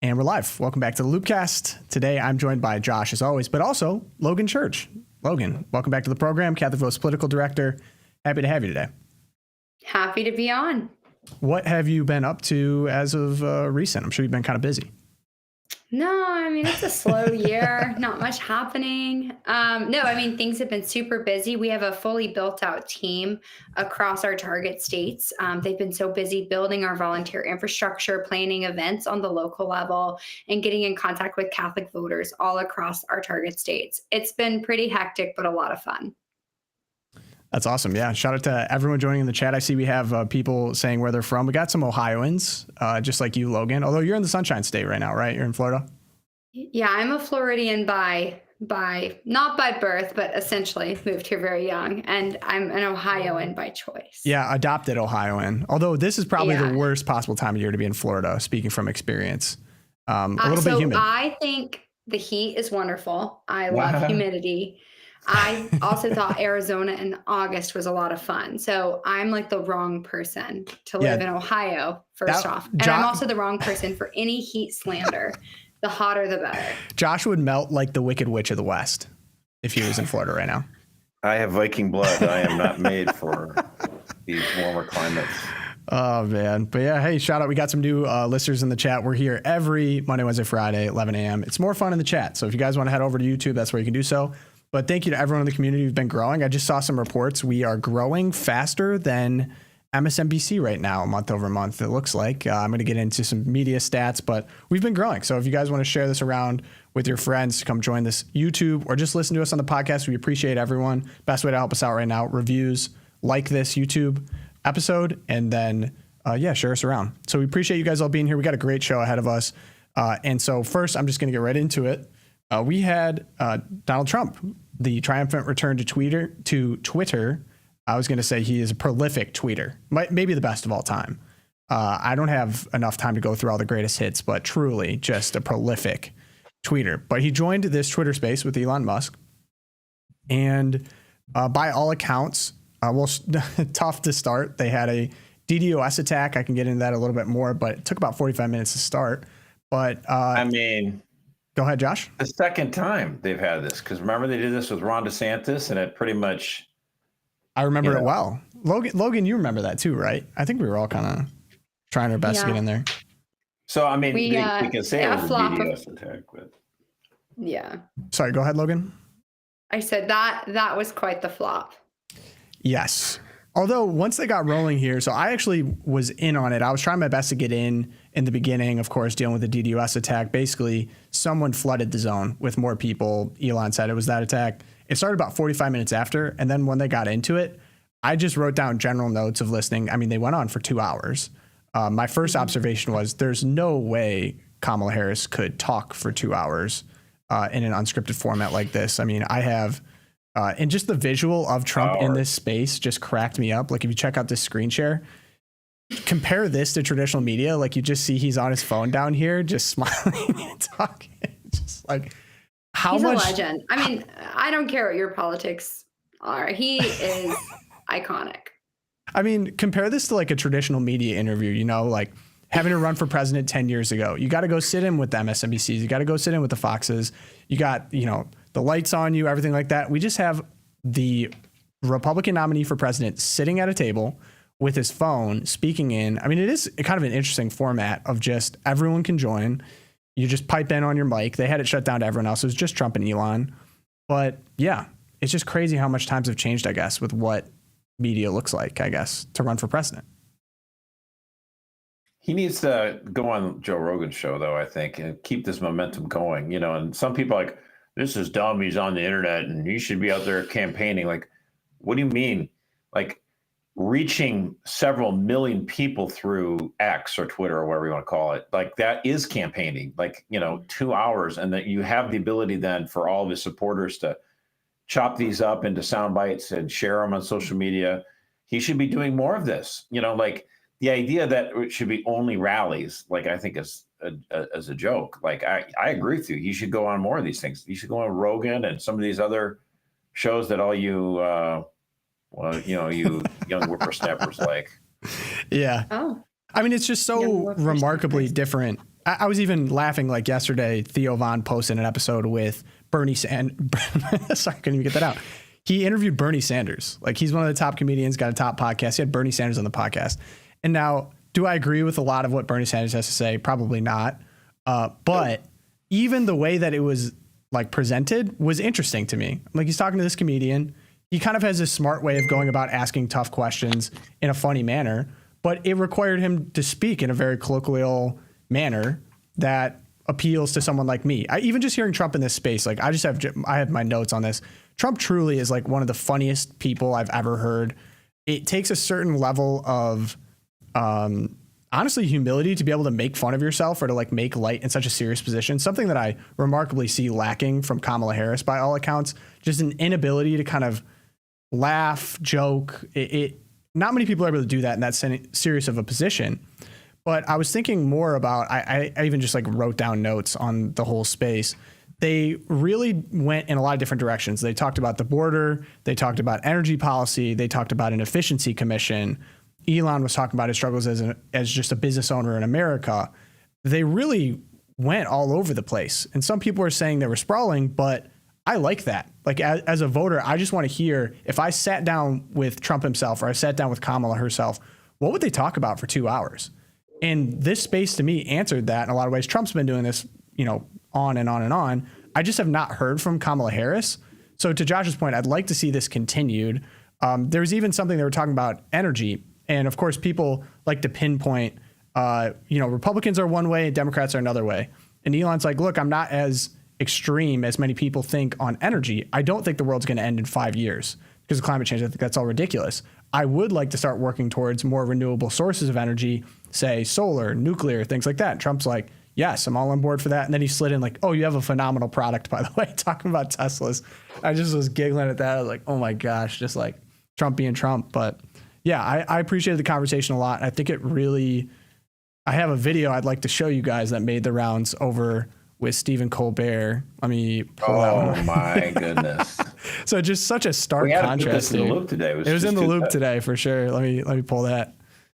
And we're live. Welcome back to the Loopcast. Today, I'm joined by Josh, as always, but also Logan Church. Logan, welcome back to the program. Catholic Vote's political director. Happy to have you today. Happy to be on. What have you been up to as of recent? I'm sure you've been kind of busy. No, I mean, it's a slow year, not much happening. No, I mean, things have been super busy. We have a fully built out team across our target states. They've been so busy building our volunteer infrastructure, planning events on the local level, and getting in contact with Catholic voters all across our target states. It's been pretty hectic, but a lot of fun. That's awesome. Yeah. Shout out to everyone joining in the chat. I see we have people saying where they're from. We got some Ohioans, just like you, Logan, although you're in the Sunshine State right now, right? You're in Florida. Yeah, I'm a Floridian by not by birth, but essentially moved here very young. And I'm an Ohioan by choice. Yeah. Adopted Ohioan, although this is probably the worst possible time of year to be in Florida, speaking from experience. A little bit humid. I think the heat is wonderful. I love humidity. I also thought Arizona in August was a lot of fun. So I'm like the wrong person to live in Ohio, first off. And I'm also the wrong person for any heat slander. The hotter, the better. Josh would melt like the Wicked Witch of the West if he was in Florida right now. I have Viking blood. I am not made for these warmer climates. Oh, man. But yeah, hey, shout out. We got some new listeners in the chat. We're here every Monday, Wednesday, Friday, 11 a.m. It's more fun in the chat. So if you guys want to head over to YouTube, that's where you can do so. But thank you to everyone in the community who's been growing. I just saw some reports. We are growing faster than MSNBC right now, month over month, it looks like. I'm going to get into some media stats, but we've been growing. So if you guys want to share this around with your friends to come join this YouTube or just listen to us on the podcast, we appreciate everyone. Best way to help us out right now, reviews, like this YouTube episode, and then, share us around. So we appreciate you guys all being here. We got a great show ahead of us. And so first, I'm just going to get right into it. We had Donald Trump, the triumphant return to Twitter. I was going to say he is a prolific tweeter, maybe the best of all time. I don't have enough time to go through all the greatest hits, but truly just a prolific tweeter. But he joined this Twitter space with Elon Musk. And by all accounts, tough to start. They had a DDoS attack. I can get into that a little bit more, but it took about 45 minutes to start. But go ahead, Josh. The second time they've had this, because remember they did this with Ron DeSantis, and it pretty much. I remember it well. Logan, you remember that too, right? I think we were all kind of trying our best to get in there. So I mean, we can say it was a DDoS attack, but yeah. Sorry, go ahead, Logan. I said that was quite the flop. Yes. Although once they got rolling here, so I actually was in on it. I was trying my best to get in the beginning, of course, dealing with the DDoS attack. Basically, someone flooded the zone with more people. Elon said it was that attack. It started about 45 minutes after. And then when they got into it, I just wrote down general notes of listening. I mean, they went on for 2 hours. My first observation was there's no way Kamala Harris could talk for 2 hours in an unscripted format like this. I mean, I have... and just the visual of Trump in this space just cracked me up. Like if you check out this screen share, compare this to traditional media. Like you just see he's on his phone down here, just smiling and talking. Just like he's a legend. I mean, I don't care what your politics are. He is iconic. I mean, compare this to like a traditional media interview, like having to run for president 10 years ago. You got to go sit in with the MSNBCs. You got to go sit in with the Foxes. You got, the lights on you, everything like that. We just have the Republican nominee for president sitting at a table with his phone speaking in. I mean, it is kind of an interesting format of just everyone can join. You just pipe in on your mic. They had it shut down to everyone else. It was just Trump and Elon. But yeah, it's just crazy how much times have changed, I guess, with what media looks like, I guess, to run for president. He needs to go on Joe Rogan's show, though, I think, and keep this momentum going. And some people are like, this is dumb. He's on the internet and he should be out there campaigning. Like, what do you mean? Like reaching several million people through X or Twitter or whatever you want to call it. Like that is campaigning, 2 hours. And that you have the ability then for all of his supporters to chop these up into sound bites and share them on social media. He should be doing more of this, like the idea that it should be only rallies, I think is as a joke. I agree with you. He should go on more of these things. He should go on Rogan and some of these other shows that all you, you young whippersnappers like. Yeah. Oh. I mean, it's just so remarkably different. I was even laughing like yesterday. Theo Von posted an episode with Bernie Sanders. Sorry, I couldn't even get that out. He interviewed Bernie Sanders. Like, he's one of the top comedians, got a top podcast. He had Bernie Sanders on the podcast. And now, do I agree with a lot of what Bernie Sanders has to say? Probably not. But even the way that it was like presented was interesting to me. Like, he's talking to this comedian. He kind of has this smart way of going about asking tough questions in a funny manner, but it required him to speak in a very colloquial manner that appeals to someone like me. Even just hearing Trump in this space, like I have my notes on this. Trump truly is like one of the funniest people I've ever heard. It takes a certain level of, honestly, humility to be able to make fun of yourself or to like make light in such a serious position. Something that I remarkably see lacking from Kamala Harris by all accounts, just an inability to kind of laugh, joke. Not many people are able to do that in that serious of a position. But I was thinking more about, I even just like wrote down notes on the whole space. They really went in a lot of different directions. They talked about the border. They talked about energy policy. They talked about an efficiency commission. Elon was talking about his struggles as just a business owner in America. They really went all over the place. And some people are saying they were sprawling, but I like that. Like, as a voter, I just want to hear, if I sat down with Trump himself or I sat down with Kamala herself, what would they talk about for 2 hours? And this space to me answered that in a lot of ways. Trump's been doing this, on and on and on. I just have not heard from Kamala Harris. So to Josh's point, I'd like to see this continued. There was even something they were talking about energy. And of course, people like to pinpoint, Republicans are one way and Democrats are another way. And Elon's like, look, I'm not as extreme as many people think on energy. I don't think the world's going to end in 5 years because of climate change. I think that's all ridiculous. I would like to start working towards more renewable sources of energy, say solar, nuclear, things like that. And Trump's like, yes, I'm all on board for that. And then he slid in like, oh, you have a phenomenal product, by the way, talking about Teslas. I just was giggling at that. I was like, oh my gosh, just like Trump being Trump. But yeah, I appreciated the conversation a lot. I think it really, I have a video I'd like to show you guys that made the rounds over with Stephen Colbert. Let me pull that one. Oh my goodness. So just such a stark we had contrast. To put this in the loop today. It was in the loop today for sure. Let me pull that.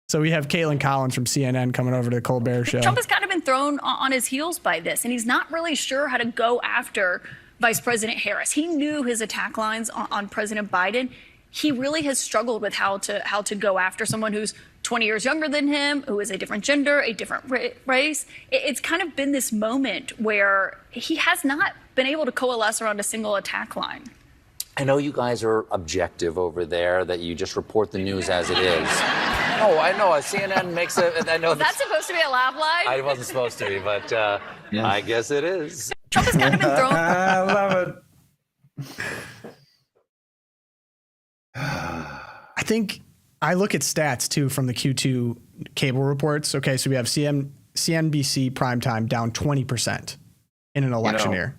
So we have Caitlin Collins from CNN coming over to the Colbert Show. Trump has kind of been thrown on his heels by this, and he's not really sure how to go after Vice President Harris. He knew his attack lines on President Biden. He really has struggled with how to go after someone who's 20 years younger than him, who is a different gender, a different race. It's kind of been this moment where he has not been able to coalesce around a single attack line. I know you guys are objective over there, that you just report the news as it is. No, I know. CNN makes it. I know. Was that supposed to be a laugh line? I wasn't supposed to be, but yes. I guess it is. Trump has kind of been thrown. I love it. I think I look at stats too from the Q2 cable reports. Okay, so we have CNBC primetime down 20% in an election year.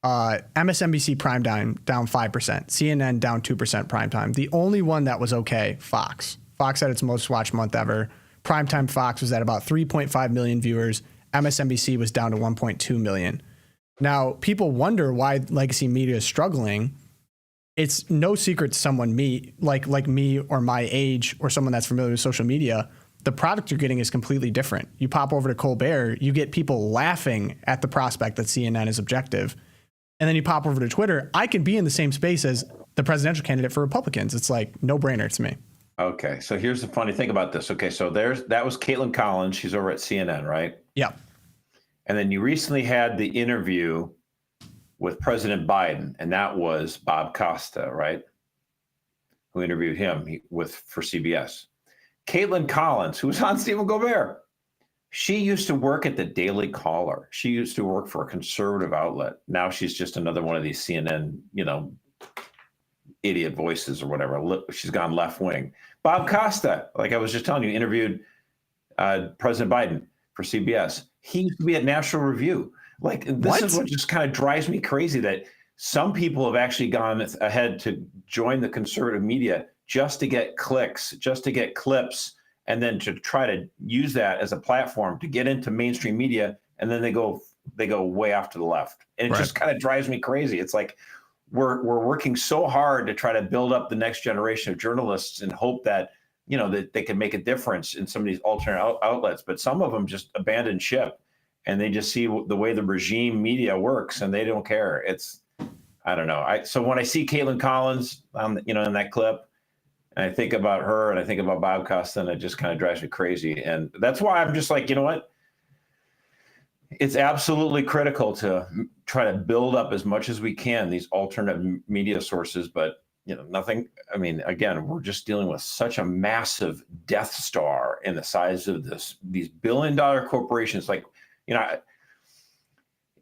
MSNBC primetime down 5%. CNN down 2% primetime. The only one that was okay, Fox. Fox had its most watched month ever. Primetime Fox was at about 3.5 million viewers. MSNBC was down to 1.2 million. Now, people wonder why legacy media is struggling. It's no secret to someone like me or my age or someone that's familiar with social media. The product you're getting is completely different. You pop over to Colbert, you get people laughing at the prospect that CNN is objective. And then you pop over to Twitter, I can be in the same space as the presidential candidate for Republicans. It's like no brainer to me. Okay, so here's the funny thing about this. Okay, so that was Caitlin Collins. She's over at CNN, right? Yeah. And then you recently had the interview with President Biden, and that was Bob Costa, right? Who interviewed him for CBS. Caitlin Collins, who was on Stephen Colbert, she used to work at the Daily Caller. She used to work for a conservative outlet. Now she's just another one of these CNN, idiot voices or whatever. She's gone left wing. Bob Costa, like I was just telling you, interviewed President Biden for CBS. He used to be at National Review. Like, this is what just kind of drives me crazy, that some people have actually gone ahead to join the conservative media just to get clicks, just to get clips, and then to try to use that as a platform to get into mainstream media, and then they go way off to the left. And it just kind of drives me crazy. It's like we're working so hard to try to build up the next generation of journalists and hope that, that they can make a difference in some of these alternate outlets, but some of them just abandon ship. and they just see the way the regime media works, and they don't care. I don't know. So when I see Caitlin Collins, in that clip, and I think about her, and I think about Bob Costin, it just kind of drives me crazy. And that's why I'm just like, you know what? It's absolutely critical to try to build up as much as we can these alternate media sources, but nothing. I mean, again, we're just dealing with such a massive Death Star in the size of these billion-dollar corporations. Like,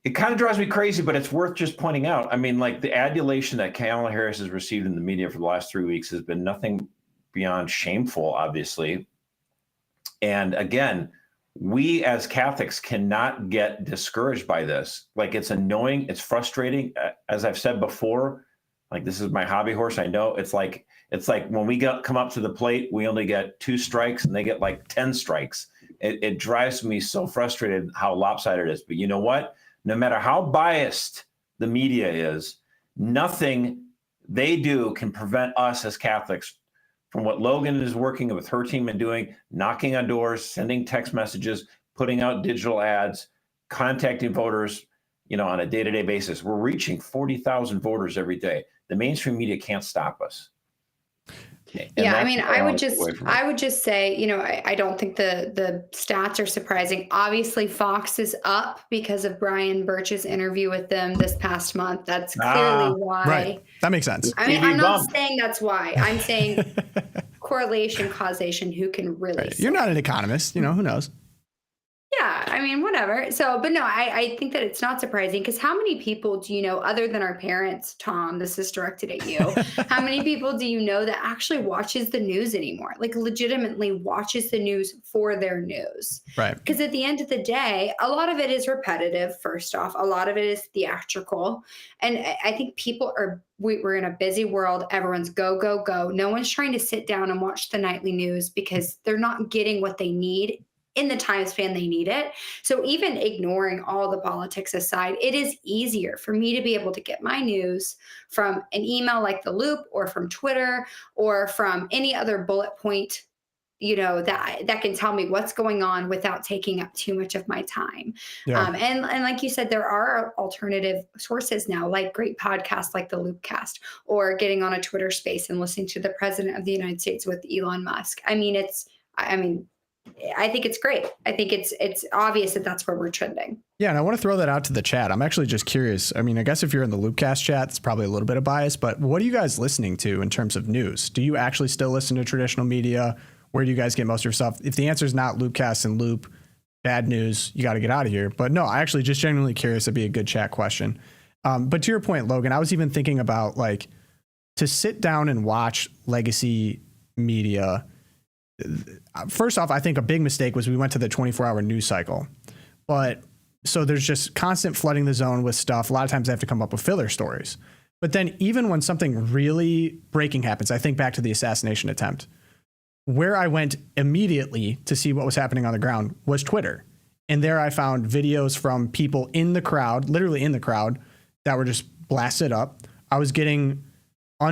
it kind of drives me crazy, but it's worth just pointing out. I mean, like, the adulation that Kamala Harris has received in the media for the last 3 weeks has been nothing beyond shameful, obviously. And again, we as Catholics cannot get discouraged by this. Like, it's annoying, it's frustrating. As I've said before, like, this is my hobby horse. I know it's like when we come up to the plate, we only get 2 strikes and they get like 10 strikes. It drives me so frustrated how lopsided it is. But you know what? No matter how biased the media is, nothing they do can prevent us as Catholics from what Logan is working with her team and doing, knocking on doors, sending text messages, putting out digital ads, contacting voters, on a day-to-day basis. We're reaching 40,000 voters every day. The mainstream media can't stop us. Yeah, I mean, I would just say, I don't think the stats are surprising. Obviously, Fox is up because of Brian Birch's interview with them this past month. That's clearly why. Right. That makes sense. I mean, I'm not saying that's why. I'm saying correlation, causation, who can really say? You're not an economist. Who knows? Yeah, I mean, whatever. So, but no, I think that it's not surprising, because how many people do you know, other than our parents, Tom, this is directed at you, how many people do you know that actually watches the news anymore? Like, legitimately watches the news for their news. Right. Because at the end of the day, a lot of it is repetitive, first off. A lot of it is theatrical. And I think we're in a busy world. Everyone's go, go, go. No one's trying to sit down and watch the nightly news because they're not getting what they need in the time span they need it. So even ignoring all the politics aside, it is easier for me to be able to get my news from an email like The Loop, or from Twitter, or from any other bullet point, that can tell me what's going on without taking up too much of my time. Yeah. And like you said, there are alternative sources now, like great podcasts like the Loopcast, or getting on a Twitter space and listening to the president of the United States with Elon Musk. I think it's great. I think it's obvious that that's where we're trending. Yeah, and I want to throw that out to the chat. I'm actually just curious. I mean, I guess if you're in the Loopcast chat, it's probably a little bit of bias, but what are you guys listening to in terms of news? Do you actually still listen to traditional media? Where do you guys get most of your stuff? If the answer is not Loopcast and Loop, bad news, you got to get out of here. But no, I actually just genuinely curious. It'd be a good chat question. But to your point, Logan, I was even thinking about, like, to sit down and watch legacy media. First off, I think a big mistake was we went to the 24-hour news cycle. But so there's just constant flooding the zone with stuff. A lot of times they have to come up with filler stories. But then even when something really breaking happens, I think back to the assassination attempt, where I went immediately to see what was happening on the ground was Twitter. And there I found videos from people in the crowd, literally in the crowd, that were just blasted up. I was getting I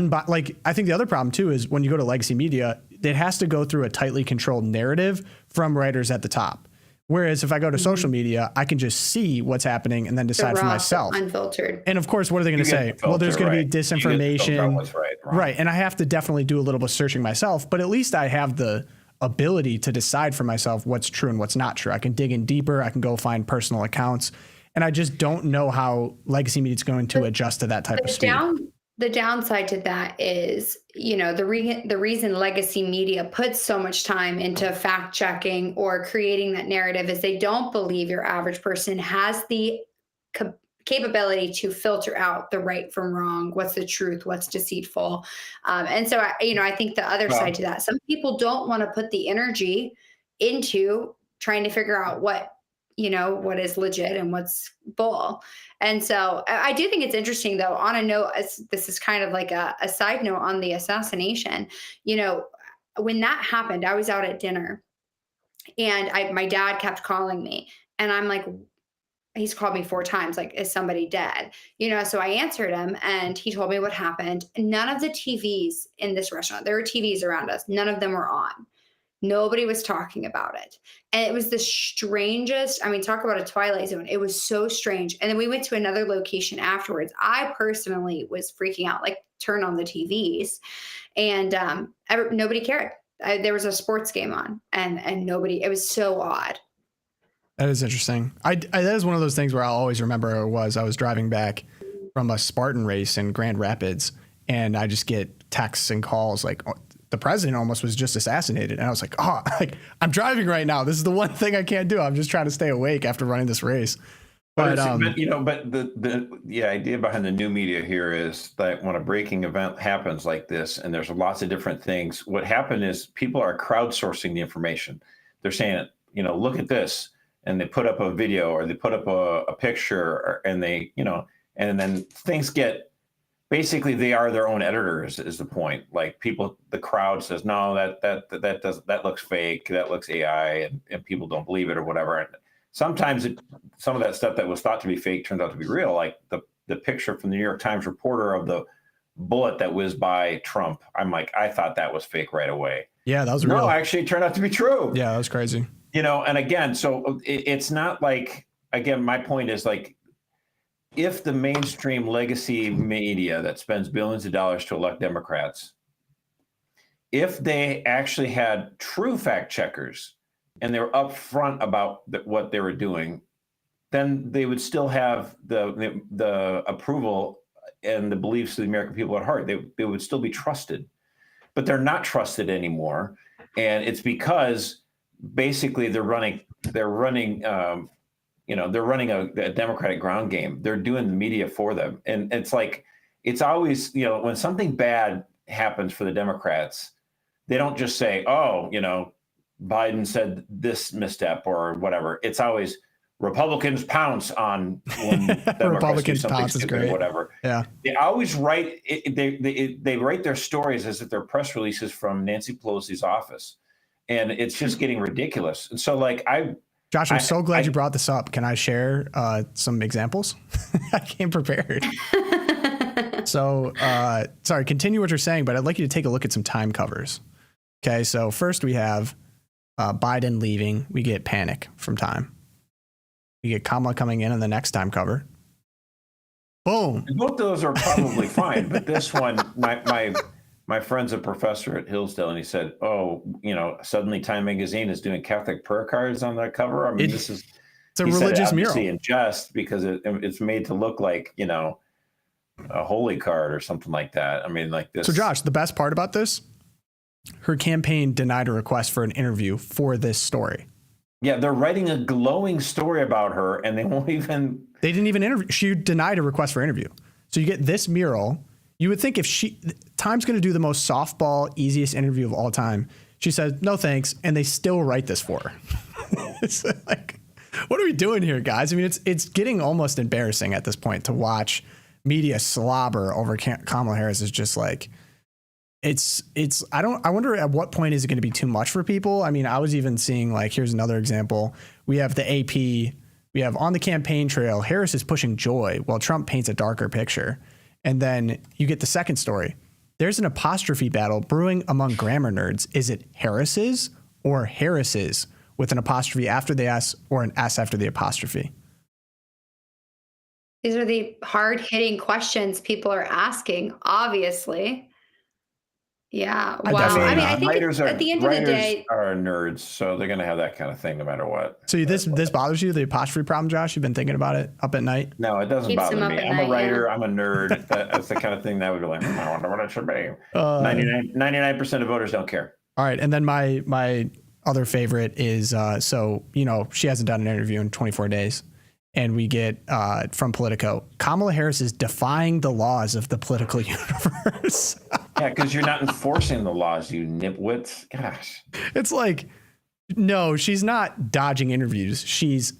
think the other problem too is when you go to legacy media, it has to go through a tightly controlled narrative from writers at the top. Whereas if I go to social media, I can just see what's happening and then decide for myself. Unfiltered. And of course, what are they going to say? Well, there's going to be disinformation. Right. And I have to definitely do a little bit of searching myself, but at least I have the ability to decide for myself what's true and what's not true. I can dig in deeper. I can go find personal accounts. And I just don't know how legacy media is going to adjust to that type of speed. The downside to that is, the reason legacy media puts so much time into fact checking or creating that narrative is they don't believe your average person has the capability to filter out the right from wrong, what's the truth, what's deceitful. And so, I think the other side to that, some people don't want to put the energy into trying to figure out what is legit and what's bull. And so I do think it's interesting, though, on a note, this is kind of like a side note on the assassination. When that happened, I was out at dinner and my dad kept calling me, and I'm like, he's called me 4 times, like, is somebody dead? So I answered him and he told me what happened. None of the TVs in this restaurant, there were TVs around us, none of them were on. Nobody was talking about it. And it was the strangest. I mean, talk about a Twilight Zone. It was so strange. And then we went to another location afterwards. I personally was freaking out, like turn on the TVs. And nobody cared. There was a sports game on and nobody, it was so odd. That is interesting. That is one of those things where I'll always remember I was driving back from a Spartan race in Grand Rapids, and I just get texts and calls like, oh, the president almost was just assassinated. And I was like, oh, like I'm driving right now. This is the one thing I can't do. I'm just trying to stay awake after running this race. But the idea behind the new media here is that when a breaking event happens like this, and there's lots of different things, what happened is people are crowdsourcing the information. They're saying, look at this. And they put up a video or they put up a picture and and then things get, basically they are their own editors is the point. Like the crowd says, no, that looks fake. That looks AI and people don't believe it or whatever. And sometimes some of that stuff that was thought to be fake turns out to be real. Like the picture from the New York Times reporter of the bullet that whizzed by Trump. I'm like, I thought that was fake right away. Yeah, that was real. No, actually it turned out to be true. Yeah, that was crazy. And again, so it's not like, again, my point is like, if the mainstream legacy media that spends billions of dollars to elect Democrats, if they actually had true fact checkers and they were upfront about what they were doing, then they would still have the approval and the beliefs of the American people at heart. They would still be trusted, but they're not trusted anymore. And it's because basically they're running a Democratic ground game. They're doing the media for them. And it's like, it's always, when something bad happens for the Democrats, they don't just say, oh, Biden said this misstep or whatever. It's always Republicans pounce on when Republicans pounce is great. Or whatever. Yeah. They always write, they write their stories as if they're press releases from Nancy Pelosi's office. And it's just getting ridiculous. And so Josh, I'm so glad you brought this up. Can I share some examples? I came prepared. So, sorry, continue what you're saying, but I'd like you to take a look at some time covers. Okay, so first we have Biden leaving. We get panic from Time. We get Kamala coming in on the next time cover. Boom. Both of those are probably fine, but this one, my friend's a professor at Hillsdale, and he said, "Oh, suddenly Time Magazine is doing Catholic prayer cards on the cover. I mean, it's a religious mural, and just because it's made to look like a holy card or something like that. I mean, like this." So, Josh, the best part about this, her campaign denied a request for an interview for this story. Yeah, they're writing a glowing story about her, and they won't even. They didn't even interview. She denied a request for interview. So you get this mural. You would think if Time's going to do the most softball, easiest interview of all time, she says, no, thanks. And they still write this for her. It's like, what are we doing here, guys? I mean, it's getting almost embarrassing at this point to watch media slobber over Kamala Harris. Is just like, I wonder at what point is it going to be too much for people? I mean, I was even seeing here's another example. We have the AP, we have on the campaign trail, Harris is pushing joy while Trump paints a darker picture. And then you get the second story. There's an apostrophe battle brewing among grammar nerds. Is it Harris's or Harris's with an apostrophe after the S or an S after the apostrophe? These are the hard-hitting questions people are asking, obviously. Yeah. Wow. I mean, I think at the end of the day, are nerds, so they're going to have that kind of thing no matter what. So this bothers you, the apostrophe problem, Josh? You've been thinking about it up at night? No, it doesn't bother me. I'm a writer. Yeah. I'm a nerd. That's the kind of thing that would be like, I wonder what it should be. 99% of voters don't care. All right. And then my other favorite is, she hasn't done an interview in 24 days. And we get from Politico, Kamala Harris is defying the laws of the political universe. Yeah, because you're not enforcing the laws, you nitwits. Gosh. It's like, no, she's not dodging interviews. She's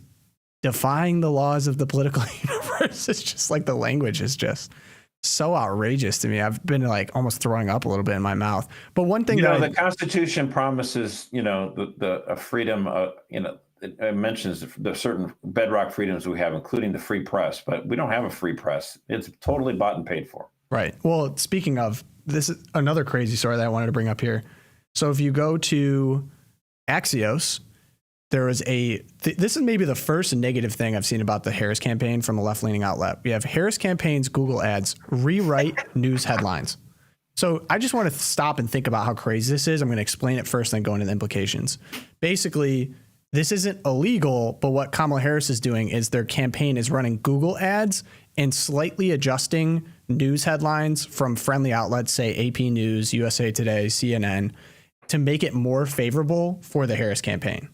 defying the laws of the political universe. It's just like the language is just so outrageous to me. I've been almost throwing up a little bit in my mouth. But one thing the Constitution promises, the freedom, it mentions the certain bedrock freedoms we have, including the free press, but we don't have a free press. It's totally bought and paid for. Right. Well, speaking of, this is another crazy story that I wanted to bring up here. So if you go to Axios, there was this is maybe the first negative thing I've seen about the Harris campaign from a left-leaning outlet. We have Harris campaign's Google ads rewrite news headlines. So I just want to stop and think about how crazy this is. I'm going to explain it first, then go into the implications. Basically, this isn't illegal, but what Kamala Harris is doing is their campaign is running Google ads and slightly adjusting news headlines from friendly outlets, say AP News, USA Today, CNN, to make it more favorable for the Harris campaign.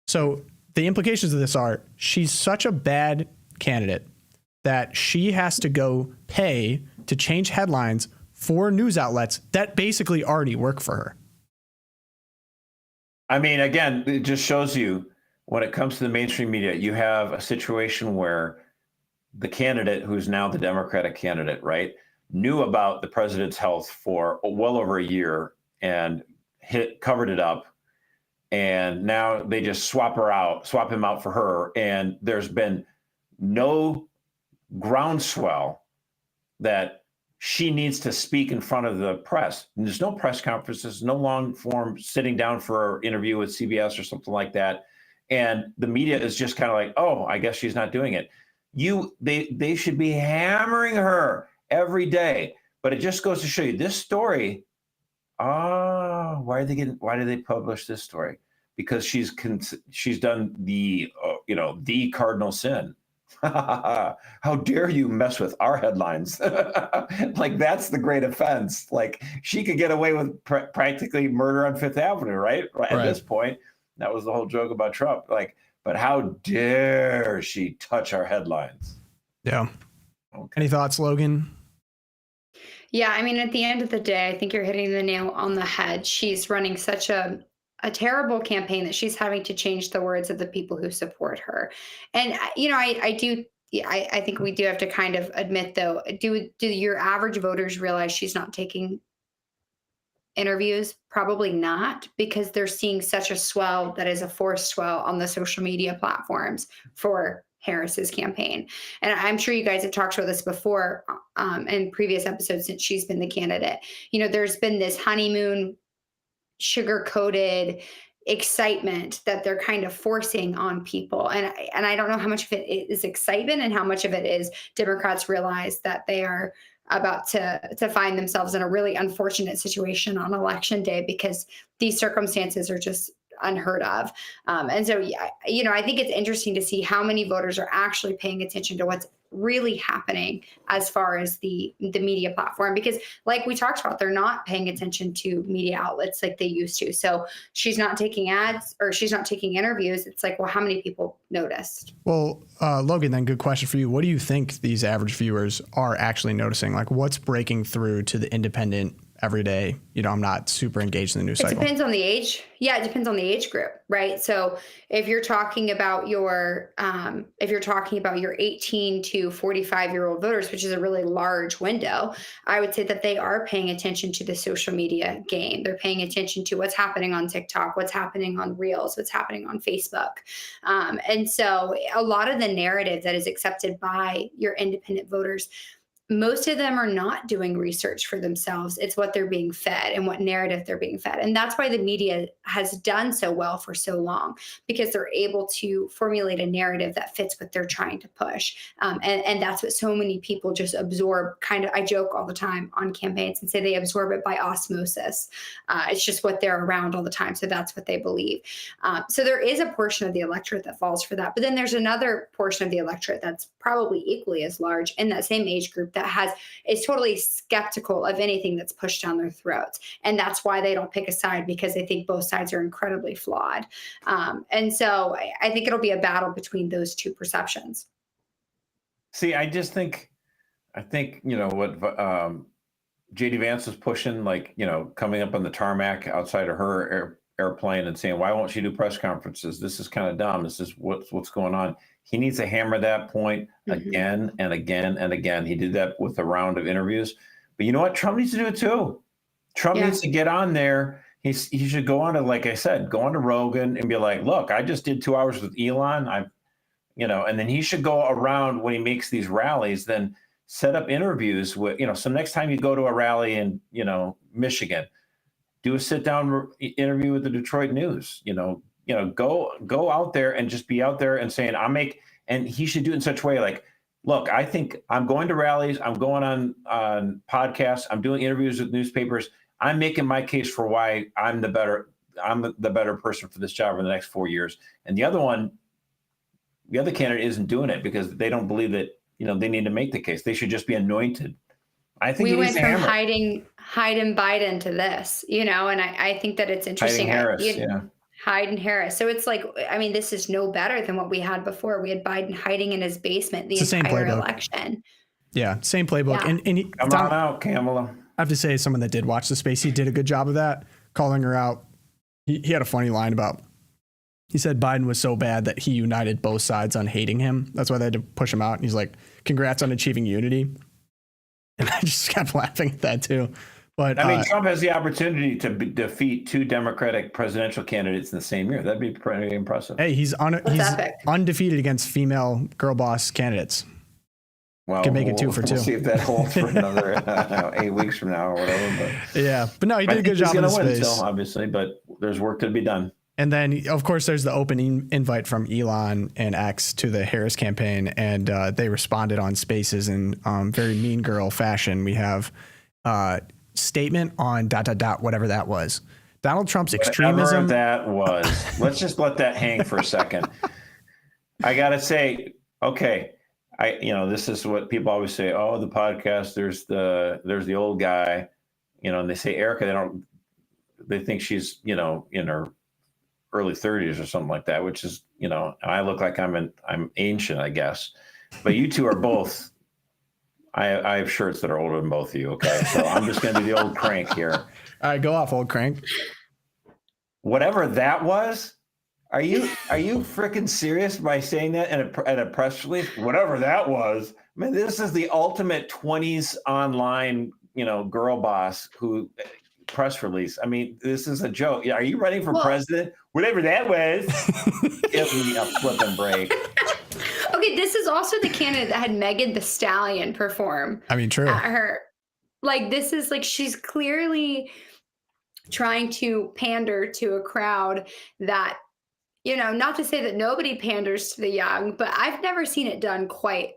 So the implications of this are she's such a bad candidate that she has to go pay to change headlines for news outlets that basically already work for her. I mean, again, it just shows you when it comes to the mainstream media, you have a situation where the candidate, who's now the Democratic candidate, right, knew about the president's health for well over a year and covered it up. And now they just swap him out for her. And there's been no groundswell that she needs to speak in front of the press. And there's no press conferences, no long form sitting down for an interview with CBS or something like that. And the media is just kind of like, oh, I guess she's not doing it. They should be hammering her every day. But it just goes to show you this story. Why do they publish this story? Because she's done the the cardinal sin. How dare you mess with our headlines? Like, that's the great offense. Like, she could get away with practically murder on Fifth Avenue, right? At this point, that was the whole joke about Trump. Like, but how dare she touch our headlines? Yeah. Okay. Any thoughts, Logan? Yeah, I mean, at the end of the day, I think you're hitting the nail on the head. She's running such a terrible campaign that she's having to change the words of the people who support her. And, I think we do have to kind of admit, though, do your average voters realize she's not taking interviews? Probably not, because they're seeing such a swell that is a forced swell on the social media platforms for Harris's campaign. And I'm sure you guys have talked about this before in previous episodes since she's been the candidate. There's been this honeymoon, sugar-coated excitement that they're kind of forcing on people. And I don't know how much of it is excitement and how much of it is Democrats realize that they are about to find themselves in a really unfortunate situation on election day, because these circumstances are just unheard of. And so, I think it's interesting to see how many voters are actually paying attention to what's really happening as far as the media platform, because like we talked about, they're not paying attention to media outlets like they used to. So she's not taking ads or she's not taking interviews. It's like, well, how many people noticed? Well, Logan, then good question for you. What do you think these average viewers are actually noticing? Like, what's breaking through to the independent everyday, I'm not super engaged in the news cycle? It depends on the age. Yeah, it depends on the age group, right? So if you're talking about your 18 to 45-year-old voters, which is a really large window, I would say that they are paying attention to the social media game. They're paying attention to what's happening on TikTok, what's happening on Reels, what's happening on Facebook. And so a lot of the narrative that is accepted by your independent voters, most of them are not doing research for themselves. It's what they're being fed and what narrative they're being fed. And that's why the media has done so well for so long, because they're able to formulate a narrative that fits what they're trying to push. And that's what so many people just absorb. I joke all the time on campaigns and say they absorb it by osmosis. It's just what they're around all the time. So that's what they believe. So there is a portion of the electorate that falls for that. But then there's another portion of the electorate that's probably equally as large in that same age group that is totally skeptical of anything that's pushed down their throats. And that's why they don't pick a side, because they think both sides are incredibly flawed. And so I think it'll be a battle between those two perceptions. See, I think what JD Vance was pushing, coming up on the tarmac outside of her airplane and saying, why won't she do press conferences? This is kind of dumb. This is what's going on. He needs to hammer that point again and again and again. He did that with a round of interviews. But you know what? Trump needs to do it too. Trump needs to get on there. He should go on to, like I said, go on to Rogan and be like, look, I just did 2 hours with Elon. And then he should go around when he makes these rallies, then set up interviews with, so next time you go to a rally in, Michigan, do a sit down interview with the Detroit News. Go out there and just be out there and saying, and he should do it in such a way like, look, I think I'm going to rallies, I'm going on podcasts, I'm doing interviews with newspapers. I'm making my case for why I'm the better person for this job in the next 4 years. And the other candidate isn't doing it because they don't believe that, they need to make the case. They should just be anointed. I think we went from hiding Biden to this, and I think that it's interesting. Hiding Harris. So it's like, this is no better than what we had before. We had Biden hiding in his basement the entire election. Yeah, same playbook. Yeah. And come on out, Kamala. I have to say, someone that did watch the space, he did a good job of that, calling her out. He had a funny line he said Biden was so bad that he united both sides on hating him. That's why they had to push him out. And he's like, congrats on achieving unity. And I just kept laughing at that too. But Trump has the opportunity to defeat 2 Democratic presidential candidates in the same year. That'd be pretty impressive. Hey, he's undefeated against female girl boss candidates. Well, can make it 2 for 2. We'll see if that holds for another 8 weeks from now or whatever. But no, he did a good job in the space. Still, obviously, but there's work to be done. And then, of course, there's the open invite from Elon and X to the Harris campaign, and they responded on Spaces in very mean girl fashion. We have statement on ... whatever that was. Donald Trump's extremism. Whatever that was. Let's just let that hang for a second. I gotta say, okay, this is what people always say. Oh, the podcast. There's the old guy, and they say Erica. They think she's in her early 30s or something like that, which is, I look like I'm ancient, I guess. But you two are both. I have shirts that are older than both of you. Okay, so I'm just going to do the old crank here. All right, go off, old crank. Whatever that was, are you freaking serious by saying that at a press release? Whatever that was. I mean, this is the ultimate 20s online, girl boss who press release. I mean, this is a joke. Are you running for president? Whatever that was. Give me a flipping break. Okay, this is also the candidate that had Megan Thee Stallion perform. True. At her. Like, this is like, she's clearly trying to pander to a crowd that, not to say that nobody panders to the young, but I've never seen it done quite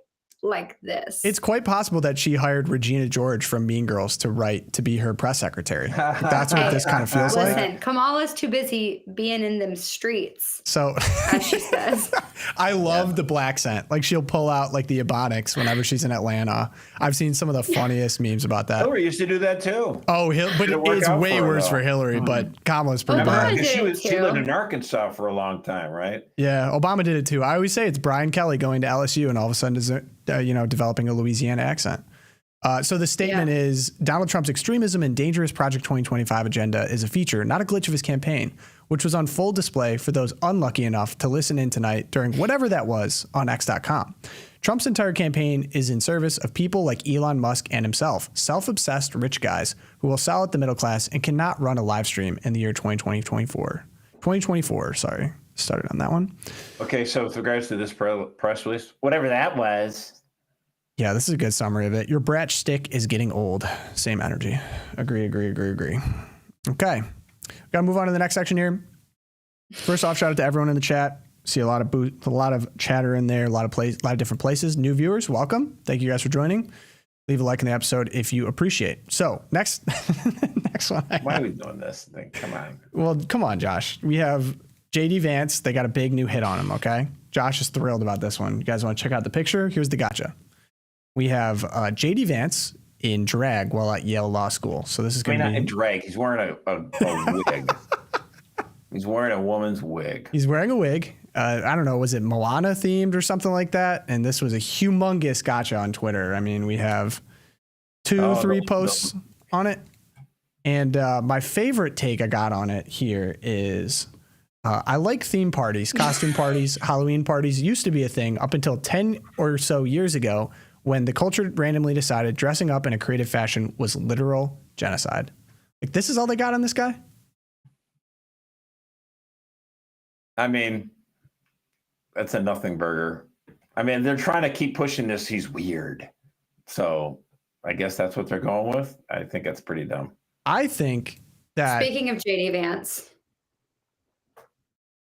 like this. It's quite possible that she hired Regina George from Mean Girls to be her press secretary. That's what this kind of feels like. Listen, Kamala's too busy being in them streets. So, as she says. I love the black scent. Like, she'll pull out like the Ebonics whenever she's in Atlanta. I've seen some of the funniest memes about that. Hillary used to do that too. Oh, but it's way worse for Hillary, but Kamala's pretty bad. She lived in Arkansas for a long time, right? Yeah, Obama did it too. I always say it's Brian Kelly going to LSU and all of a sudden developing a Louisiana accent. So the statement is Donald Trump's extremism and dangerous Project 2025 agenda is a feature, not a glitch of his campaign, which was on full display for those unlucky enough to listen in tonight during whatever that was on X.com. Trump's entire campaign is in service of people like Elon Musk and himself, self-obsessed rich guys who will sell at the middle class and cannot run a live stream in the year 2024, sorry. Started on that one. Okay, so with regards to this press release, whatever that was. Yeah, this is a good summary of it. Your bratch stick is getting old. Same energy. Agree. Okay. Got to move on to the next section here. First off, shout out to everyone in the chat. See a lot of chatter in there, a lot of different places. New viewers, welcome. Thank you guys for joining. Leave a like in the episode if you appreciate. So next one. Why are we doing this thing? Come on. Well, come on, Josh. We have JD Vance. They got a big new hit on him. Okay. Josh is thrilled about this one. You guys want to check out the picture? Here's the gotcha. We have JD Vance in drag while at Yale Law School. So this is going to be not in drag. He's wearing a wig. He's wearing a woman's wig. He's wearing a wig. I don't know. Was it Moana themed or something like that? And this was a humongous gotcha on Twitter. I mean, we have 3 posts on it. And my favorite take I got on it here is I like theme parties, costume parties, Halloween parties used to be a thing up until 10 or so years ago when the culture randomly decided dressing up in a creative fashion was literal genocide. Like, this is all they got on this guy? I mean, that's a nothing burger. I mean, they're trying to keep pushing this. He's weird. So I guess that's what they're going with. I think that's pretty dumb. I think that Speaking of JD Vance.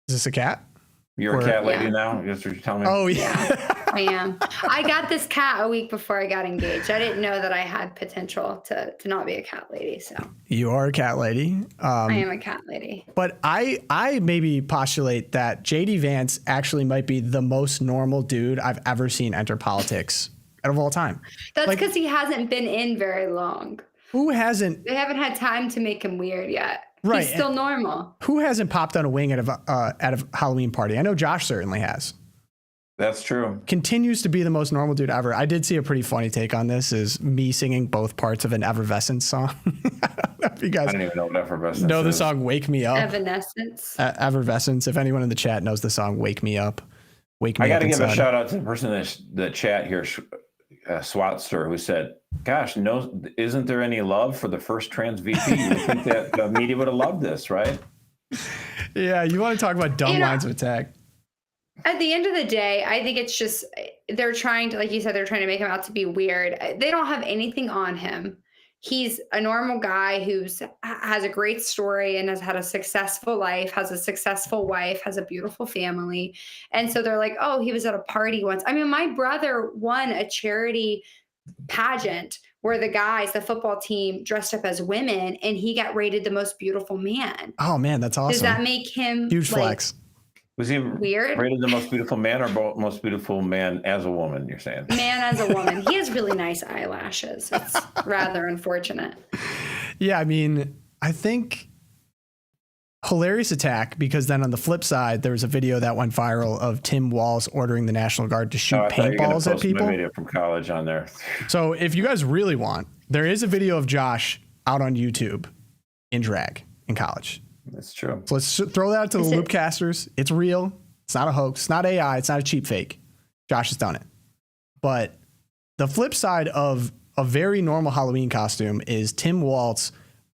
is this a cat? You're a cat lady now? That's what you're telling me? Oh, yeah. I am. I got this cat a week before I got engaged. I didn't know that I had potential to not be a cat lady. So You are a cat lady. I am a cat lady. But I maybe postulate that JD Vance actually might be the most normal dude I've ever seen enter politics out of all time. That's Like- because he hasn't been in very long. Who hasn't They haven't had time to make him weird yet. Right, He's still normal. who hasn't popped on a wing at a Halloween party? I know Josh certainly has. That's true. Continues to be the most normal dude ever. I did see a pretty funny take on this, is me singing both parts of an Effervescence song. I don't know if you guys I don't even know what Effervescence know the is. song Wake Me Up. Evanescence. Effervescence. If anyone in the chat knows the song Wake Me Up, Wake Me I got Up to give a inside. shout out to the person in the chat here, Swatster, who said, gosh, no, isn't there any love for the first trans VP? You would think that the media would have loved this, right? Yeah, you want to talk about dumb lines of attack. At the end of the day, I think it's just they're trying to, like you said, they're trying to make him out to be weird. They don't have anything on him. He's a normal guy has a great story and has had a successful life, has a successful wife, has a beautiful family. And so they're like, oh, he was at a party once. I mean, my brother won a charity pageant where the football team dressed up as women, and he got rated the most beautiful man. Oh man, that's awesome. Does that make him huge flex? Was he weird? rated the most beautiful man or most beautiful man as a woman, you're saying? Man as a woman. He has really nice eyelashes. It's rather unfortunate. Yeah, I mean, I think hilarious attack, because then on the flip side, there was a video that went viral of Tim Walz ordering the National Guard to shoot I thought you were gonna paintballs at post my people. video from college on there. So if you guys really want, there is a video of Josh out on YouTube in drag in college. That's true. So let's throw that out to the Loopcasters. It's real. It's not a hoax. It's not AI. It's not a cheap fake. Josh has done it. But the flip side of a very normal Halloween costume is Tim Walz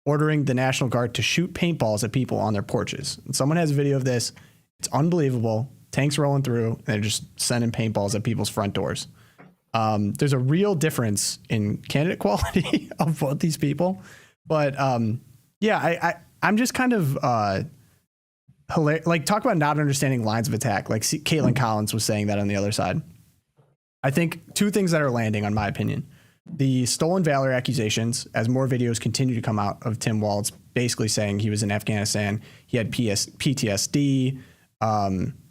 ordering the National Guard to shoot paintballs at people on their porches. And someone has a video of this. It's unbelievable. Tanks rolling through, and they're just sending paintballs at people's front doors. There's a real difference in candidate quality of both these people. But yeah, I'm just kind of hilarious. Like, talk about not understanding lines of attack. Like Caitlin Collins was saying that on the other side. I think two things that are landing, on my opinion. The stolen valor accusations, as more videos continue to come out of Tim Walz, basically saying he was in Afghanistan, he had PTSD,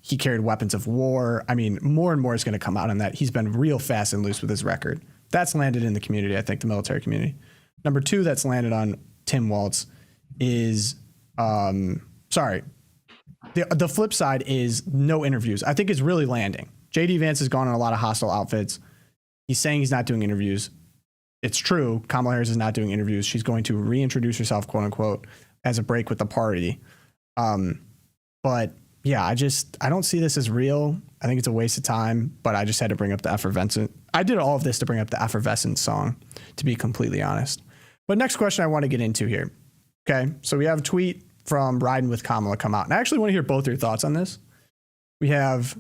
he carried weapons of war. I mean, more and more is going to come out on that. He's been real fast and loose with his record. That's landed in the community, I think, the military community. Number two that's landed on Tim Walz is, the flip side is no interviews. I think it's really landing. JD Vance has gone on a lot of hostile outfits. He's saying he's not doing interviews. It's true. Kamala Harris is not doing interviews. She's going to reintroduce herself, quote unquote, as a break with the party. But yeah, I don't see this as real. I think it's a waste of time, but I just had to bring up the effervescent. I did all of this to bring up the effervescent song, to be completely honest. But next question I want to get into here. Okay. So we have a tweet from Riding with Kamala come out. And I actually want to hear both your thoughts on this. We have,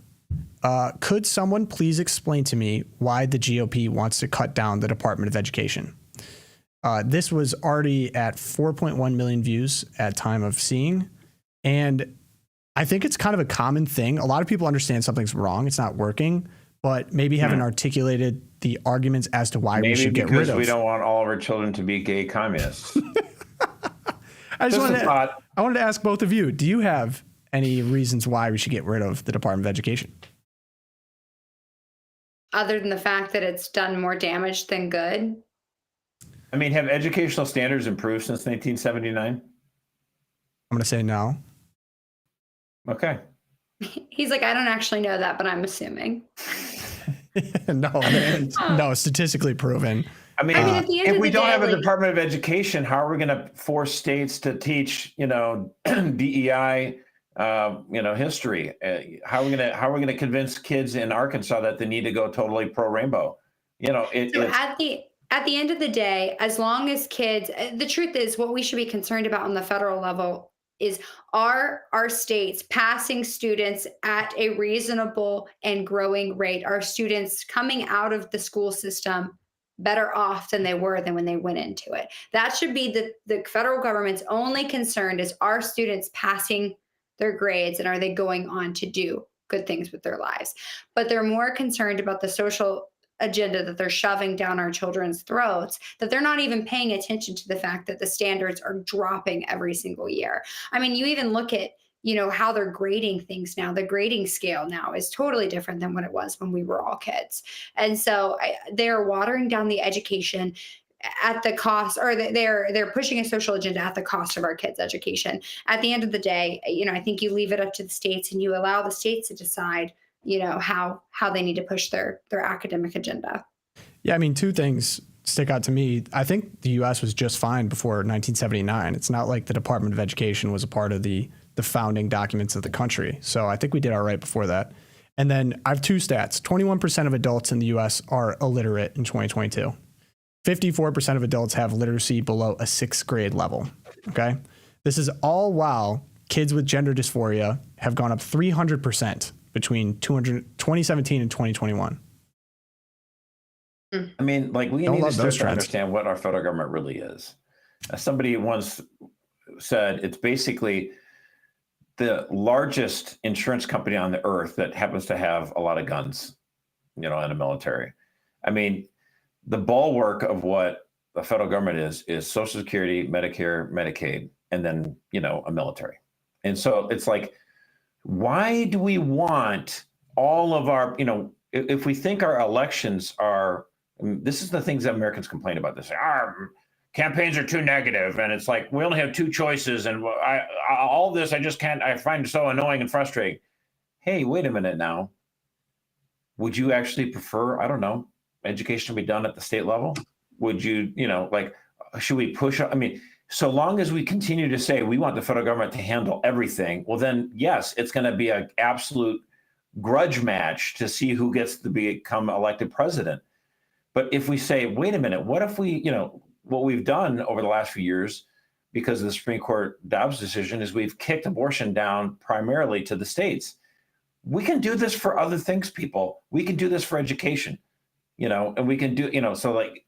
could someone please explain to me why the GOP wants to cut down the Department of Education? This was already at 4.1 million views at time of seeing. And I think it's kind of a common thing. A lot of people understand something's wrong. It's not working, but maybe haven't articulated the arguments as to why we should get rid of. Maybe because we don't want all of our children to be gay communists. I wanted to ask both of you, do you have any reasons why we should get rid of the Department of Education? Other than the fact that it's done more damage than good? I mean, have educational standards improved since 1979? I'm going to say no. Okay. He's like, I don't actually know that, but I'm assuming. No, statistically proven. I mean, at the end if of we the don't day, have a like- Department of Education, how are we going to force states to teach, DEI, history? How are we going to convince kids in Arkansas that they need to go totally pro rainbow? At the end of the day, as long as kids, the truth is, what we should be concerned about on the federal level is, are our states passing students at a reasonable and growing rate? Are students coming out of the school system better off than they were than when they went into it. That should be the federal government's only concern is, are students passing their grades and are they going on to do good things with their lives? But they're more concerned about the social agenda that they're shoving down our children's throats, that they're not even paying attention to the fact that the standards are dropping every single year. I mean, you even look at, how they're grading things now. The grading scale now is totally different than what it was when we were all kids. And so they're watering down the education at the cost, or they're pushing a social agenda at the cost of our kids' education. At the end of the day, I think you leave it up to the states and you allow the states to decide, how they need to push their academic agenda. Yeah, I mean, two things stick out to me. I think the U.S. was just fine before 1979. It's not like the Department of Education was a part of the founding documents of the country. So I think we did all right before that. And then I have two stats. 21% of adults in the U.S. are illiterate in 2022. 54% of adults have literacy below a 6th grade level. Okay. This is all while kids with gender dysphoria have gone up 300% between 2017 and 2021. I mean, like, we Don't need to love start those to trends. understand what our federal government really is. Somebody once said it's basically the largest insurance company on the earth that happens to have a lot of guns, in the military. I mean, the bulwark of what the federal government is Social Security, Medicare, Medicaid, and then, a military. And so it's like, why do we want all of our, if we think our elections are, this is the things that Americans complain about. They say, our campaigns are too negative, and it's like, we only have two choices, and all this I just can't, I find so annoying and frustrating. Hey, wait a minute now. Would you actually prefer, I don't know, education to be done at the state level? Would you, should we push? I mean, so long as we continue to say we want the federal government to handle everything, well, then, yes, it's going to be an absolute grudge match to see who gets to become elected president. But if we say, wait a minute, what if we, what we've done over the last few years, because of the Supreme Court Dobbs decision, is we've kicked abortion down primarily to the states. We can do this for other things, people. We can do this for education, and we can do, so like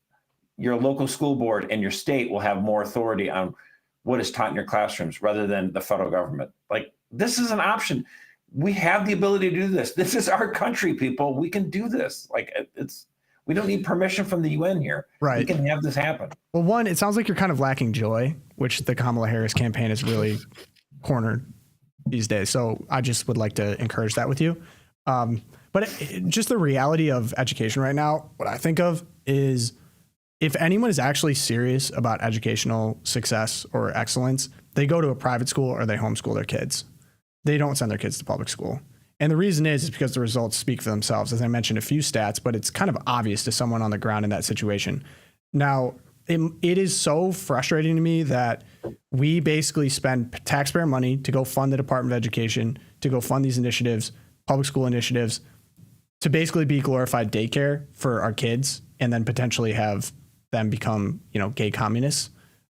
your local school board and your state will have more authority on what is taught in your classrooms rather than the federal government. Like, this is an option. We have the ability to do this. This is our country, people. We can do this. Like, we don't need permission from the UN here. Right. We can have this happen. Well, one, it sounds like you're kind of lacking joy, which the Kamala Harris campaign is really cornered these days. So I just would like to encourage that with you. But just the reality of education right now, what I think of is, if anyone is actually serious about educational success or excellence, they go to a private school or they homeschool their kids. They don't send their kids to public school. And the reason is because the results speak for themselves. As I mentioned, a few stats, but it's kind of obvious to someone on the ground in that situation. Now, it is so frustrating to me that we basically spend taxpayer money to go fund the Department of Education, to go fund these initiatives, public school initiatives, to basically be glorified daycare for our kids, and then potentially have them become, gay communists.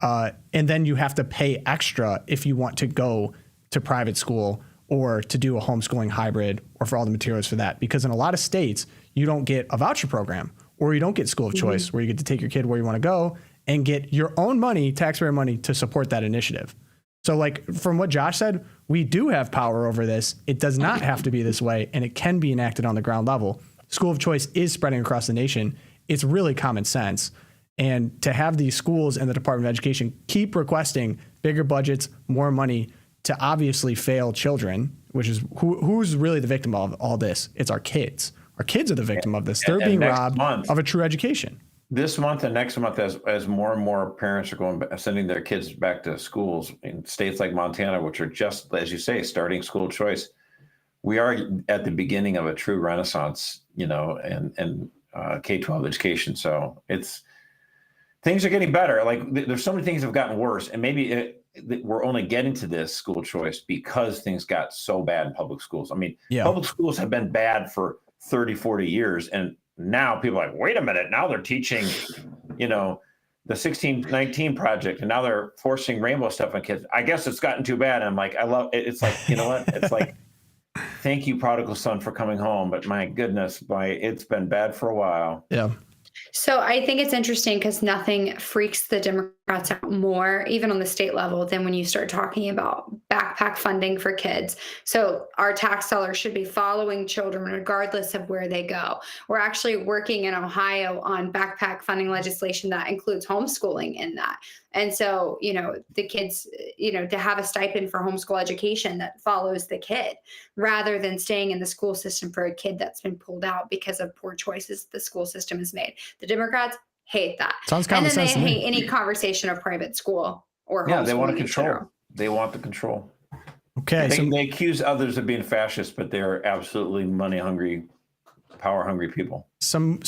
And then you have to pay extra if you want to go to private school or to do a homeschooling hybrid, or for all the materials for that. Because in a lot of states, you don't get a voucher program, or you don't get school of choice, where you get to take your kid where you want to go and get your own money, taxpayer money, to support that initiative. So, like, from what Josh said, we do have power over this. It does not have to be this way, and it can be enacted on the ground level. School of choice is spreading across the nation. It's really common sense. And to have these schools and the Department of Education keep requesting bigger budgets, more money to obviously fail children, which is who's really the victim of all this? It's our kids. Our kids are the victim of this. They're being robbed of a true education. This month and next month, as more and more parents are sending their kids back to schools in states like Montana, which are just, as you say, starting school choice, we are at the beginning of a true renaissance, and K-12 education. So things are getting better. Like, there's so many things that have gotten worse, and maybe we're only getting to this school choice because things got so bad in public schools. I mean, Public schools have been bad for 30, 40 years. And now people are like, wait a minute, now they're teaching, the 1619 project, and now they're forcing rainbow stuff on kids. I guess it's gotten too bad. And I'm like, I love it. It's like, you know what? It's like, thank you, prodigal son, for coming home. But my goodness, it's been bad for a while. Yeah. So I think it's interesting because nothing freaks the Democrats out more, even on the state level, than when you start talking about backpack funding for kids. So our tax dollars should be following children regardless of where they go. We're actually working in Ohio on backpack funding legislation that includes homeschooling in that. And so, the kids, to have a stipend for homeschool education that follows the kid rather than staying in the school system for a kid that's been pulled out because of poor choices the school system has made. The Democrats hate that. Sounds common sense to And then me. they hate any conversation of private school or Yeah, they want to homeschooling in control. general. They want the control. Okay. They accuse others of being fascist, but they're absolutely money hungry, power hungry people. So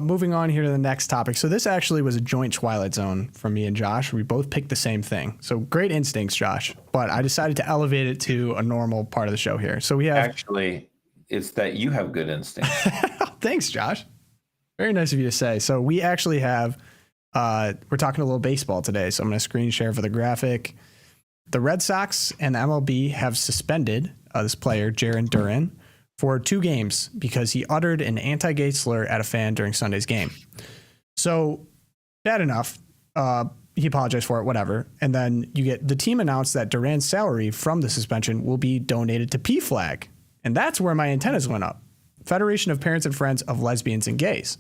moving on here to the next topic. So this actually was a joint Twilight Zone from me and Josh. We both picked the same thing. So great instincts, Josh. But I decided to elevate it to a normal part of the show here. So we have Actually, it's that you have good instincts. Thanks, Josh. Very nice of you to say. So we actually have, we're talking a little baseball today. So I'm going to screen share for the graphic. The Red Sox and the MLB have suspended this player, Jarran Duran, for 2 games because he uttered an anti-gay slur at a fan during Sunday's game. So bad enough. He apologized for it, whatever. And then the team announced that Duran's salary from the suspension will be donated to PFLAG. And that's where my antennas went up. Federation of Parents and Friends of Lesbians and Gays.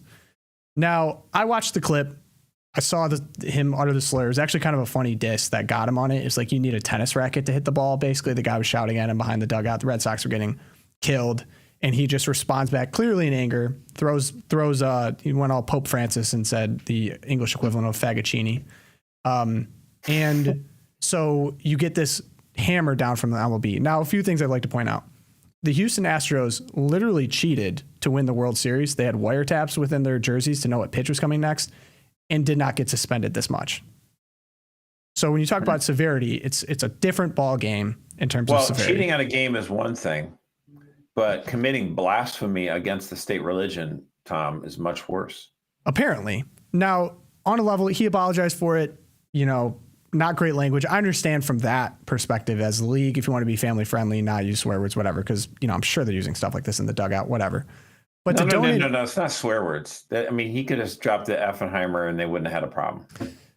Now, I watched the clip. I saw him utter the slur. It was actually kind of a funny diss that got him on it. It's like you need a tennis racket to hit the ball. Basically, the guy was shouting at him behind the dugout. The Red Sox were getting killed. And he just responds back clearly in anger, he went all Pope Francis and said the English equivalent of faggoccini. And so you get this hammer down from the MLB. Now, a few things I'd like to point out. The Houston Astros literally cheated to win the World Series. They had wiretaps within their jerseys to know what pitch was coming next and did not get suspended this much. So when you talk about severity, it's a different ball game in terms of severity. Cheating at a game is one thing, but committing blasphemy against the state religion, Tom, is much worse. Apparently. Now, on a level, he apologized for it, not great language. I understand from that perspective as the league, if you want to be family friendly, not use swear words, whatever, because, I'm sure they're using stuff like this in the dugout, whatever. But no, it's not swear words. He could have dropped the Effenheimer and they wouldn't have had a problem.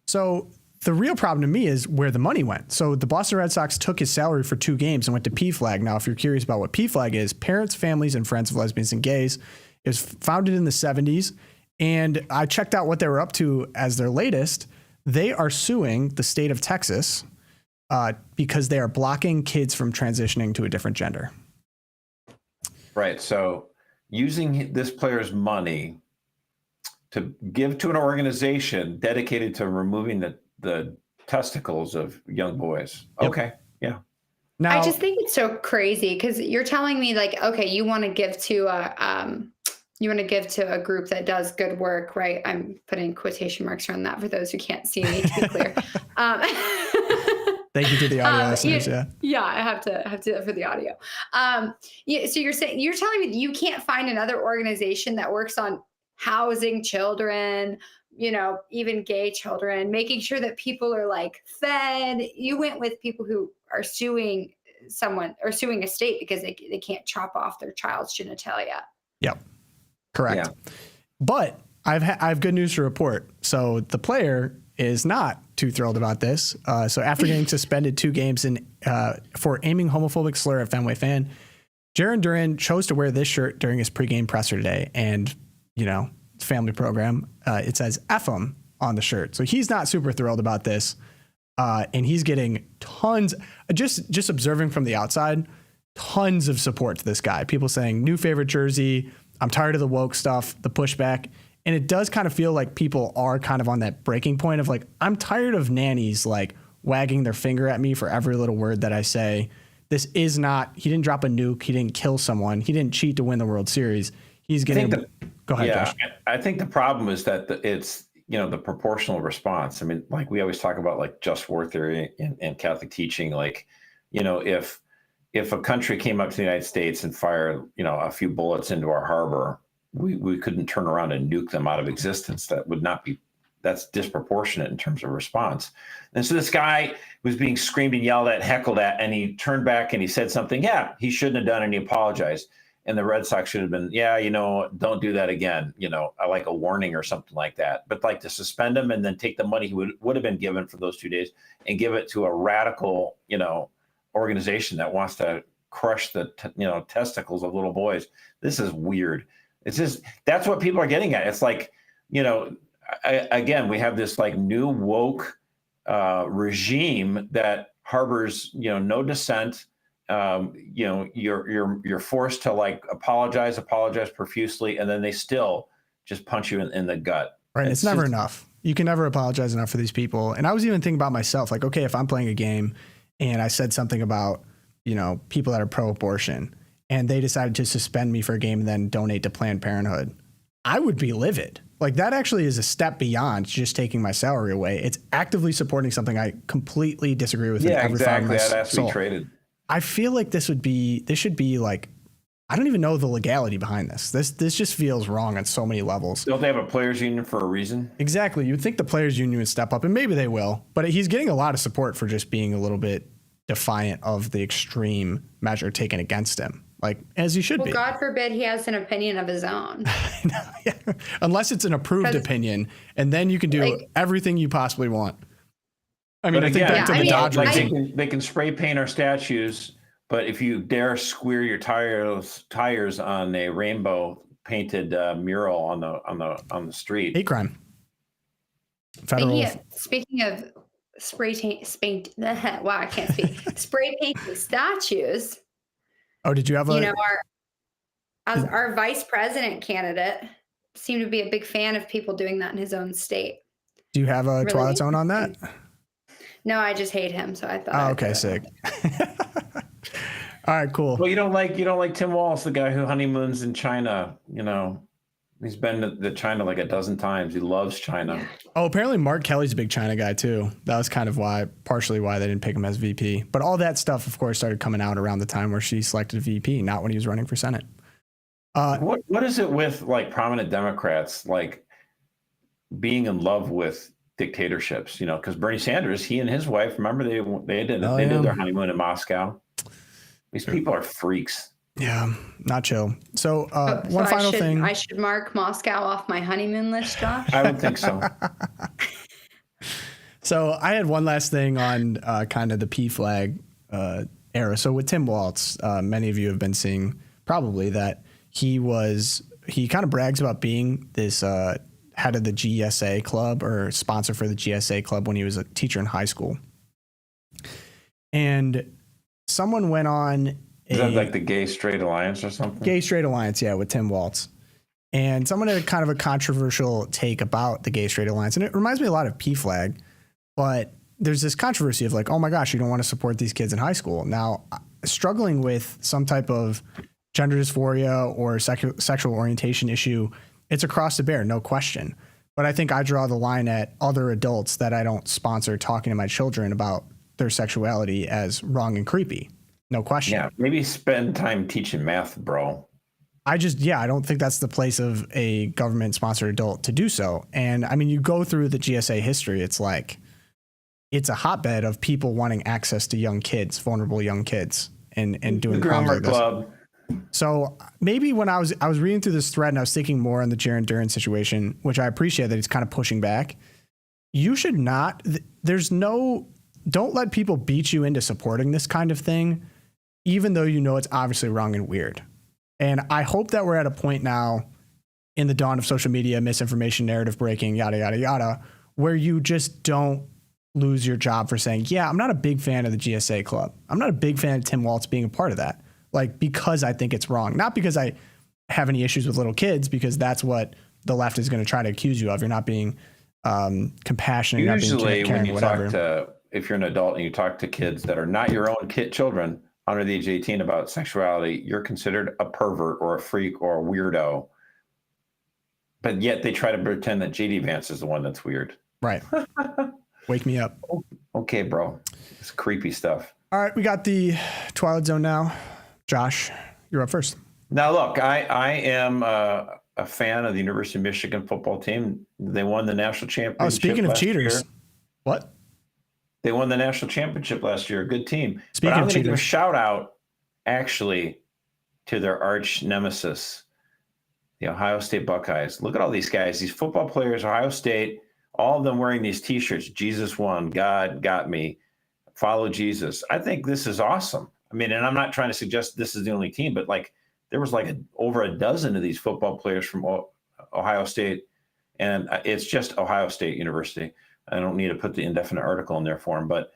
So the real problem to me is where the money went. So the Boston Red Sox took his salary for 2 games and went to PFLAG. Now, if you're curious about what PFLAG is, Parents, Families, and Friends of Lesbians and Gays, it was founded in the 70s. And I checked out what they were up to as their latest. They are suing the state of Texas because they are blocking kids from transitioning to a different gender. Right. So using this player's money to give to an organization dedicated to removing the testicles of young boys. Yep. Okay. Yeah. Now, I just think it's so crazy because you're telling me okay, you want to give to a group that does good work, right? I'm putting quotation marks around that for those who can't see me, to be clear. Thank you to the audio listeners. Yeah, I have to do that for the audio. So you're telling me that you can't find another organization that works on housing children, even gay children, making sure that people are fed. You went with people who are suing someone or suing a state because they can't chop off their child's genitalia. Yep. Correct. Yeah. But I have good news to report. So the player is not too thrilled about this. So after getting suspended 2 games for aiming homophobic slur at Fenway fan, Jarran Duran chose to wear this shirt during his pregame presser today. And, family program, it says "F-em" on the shirt. So he's not super thrilled about this. And he's getting tons, just observing from the outside, tons of support to this guy. People saying new favorite jersey. I'm tired of the woke stuff, the pushback. And it does kind of feel like people are kind of on that breaking point of I'm tired of nannies wagging their finger at me for every little word that I say. This is not, he didn't drop a nuke. He didn't kill someone. He didn't cheat to win the World Series. He's getting, go ahead, Josh. I think the problem is that it's, the proportional response. We always talk about just war theory and Catholic teaching, if a country came up to the United States and fired, a few bullets into our harbor, we couldn't turn around and nuke them out of existence. That's disproportionate in terms of response. And so this guy was being screamed and yelled at, heckled at, and he turned back and he said something. Yeah, he shouldn't have done, and he apologized. and the Red Sox should have been, don't do that again. I like a warning or something like that. But like to suspend him and then take the money he would have been given for those 2 days and give it to a radical, organization that wants to crush the testicles of little boys. This is weird. It's just, that's what people are getting at. It's like, again, we have this like new woke regime that harbors, no dissent. You're forced to like apologize profusely, and then they still just punch you in the gut. Right. It's never enough. You can never apologize enough for these people. And I was even thinking about myself, like, okay, if I'm playing a game and I said something about, people that are pro-abortion and they decided to suspend me for a game and then donate to Planned Parenthood, I would be livid. Like that actually is a step beyond just taking my salary away. It's actively supporting something I completely disagree with. Yeah, exactly. That has to be traded. I feel like this should be like, I don't even know the legality behind this. This just feels wrong on so many levels. Don't they have a players union for a reason? Exactly. You'd think the players union would step up, and maybe they will, but he's getting a lot of support for just being a little bit defiant of the extreme measure taken against him, like as he should be. God forbid he has an opinion of his own. Yeah. Unless it's an approved opinion, and then you can do everything you possibly want. I mean, I think back to the Dodgers. Like they can spray paint our statues, but if you dare squeer your tires on a rainbow painted mural on the street, hate crime. Federal. Speaking of spray paint, wow, I can't speak. Spray painting statues. Oh, did you have our vice president candidate seemed to be a big fan of people doing that in his own state. Do you have a Twilight Zone on that? No, I just hate him, so I thought. Oh, okay, sick. All right, cool. Well, you don't like Tim Walz, the guy who honeymoons in China. He's been to China like a dozen times. He loves China. Yeah. Oh, apparently Mark Kelly's a big China guy too. That was kind of partially why they didn't pick him as VP. But all that stuff, of course, started coming out around the time where she selected VP, not when he was running for Senate. What is it with like prominent Democrats like being in love with dictatorships? Because Bernie Sanders, he and his wife, remember they did their honeymoon in Moscow. These people are freaks. Yeah, not chill. So one final thing. I should mark Moscow off my honeymoon list, Josh? I would think so. So I had one last thing on kind of the P flag era. So with Tim Walz, many of you have been seeing probably that he kind of brags about being this head of the GSA club or sponsor for the GSA club when he was a teacher in high school. And someone went on. Is that like the Gay Straight Alliance or something? Gay Straight Alliance, yeah, with Tim Walz. And someone had kind of a controversial take about the Gay Straight Alliance. And it reminds me a lot of PFLAG, but there's this controversy of like, oh my gosh, you don't want to support these kids in high school. Now, struggling with some type of gender dysphoria or sexual orientation issue, it's across the board, no question. But I think I draw the line at other adults that I don't sponsor talking to my children about their sexuality as wrong and creepy. No question. Yeah, maybe spend time teaching math, bro. I don't think that's the place of a government-sponsored adult to do so. And I mean, you go through the GSA history, it's like, it's a hotbed of people wanting access to young kids, vulnerable young kids, and doing the grammar club. So maybe when I was reading through this thread and I was thinking more on the Jarran Duran situation, which I appreciate that he's kind of pushing back. You should not. Don't let people beat you into supporting this kind of thing, even though you know it's obviously wrong and weird. And I hope that we're at a point now in the dawn of social media, misinformation, narrative breaking, yada, yada, yada, where you just don't lose your job for saying, yeah, I'm not a big fan of the GSA club. I'm not a big fan of Tim Walz being a part of that. Like, because I think it's wrong, not because I have any issues with little kids, because that's what the left is going to try to accuse you of. You're not being compassionate. Usually you're not being caring, when you whatever. If you're an adult and you talk to kids that are not your own children under the age of 18 about sexuality, you're considered a pervert or a freak or a weirdo. But yet they try to pretend that JD Vance is the one that's weird. Right. Wake me up. Okay, bro. It's creepy stuff. All right, we got the Twilight Zone now. Josh, you're up first. Now, look, I am a fan of the University of Michigan football team. They won the national championship. Oh, speaking of cheaters. Year. What? They won the national championship last year. Good team. Speaking but I'm of going to give a cheaters. shout out, actually, to their arch nemesis, the Ohio State Buckeyes. Look at all these guys, these football players, Ohio State, all of them wearing these T-shirts. Jesus won, God got me, follow Jesus. I think this is awesome. I mean, and I'm not trying to suggest this is the only team, but like there was like over a dozen of these football players from Ohio State, and it's just Ohio State University. I don't need to put the indefinite article in there for them, but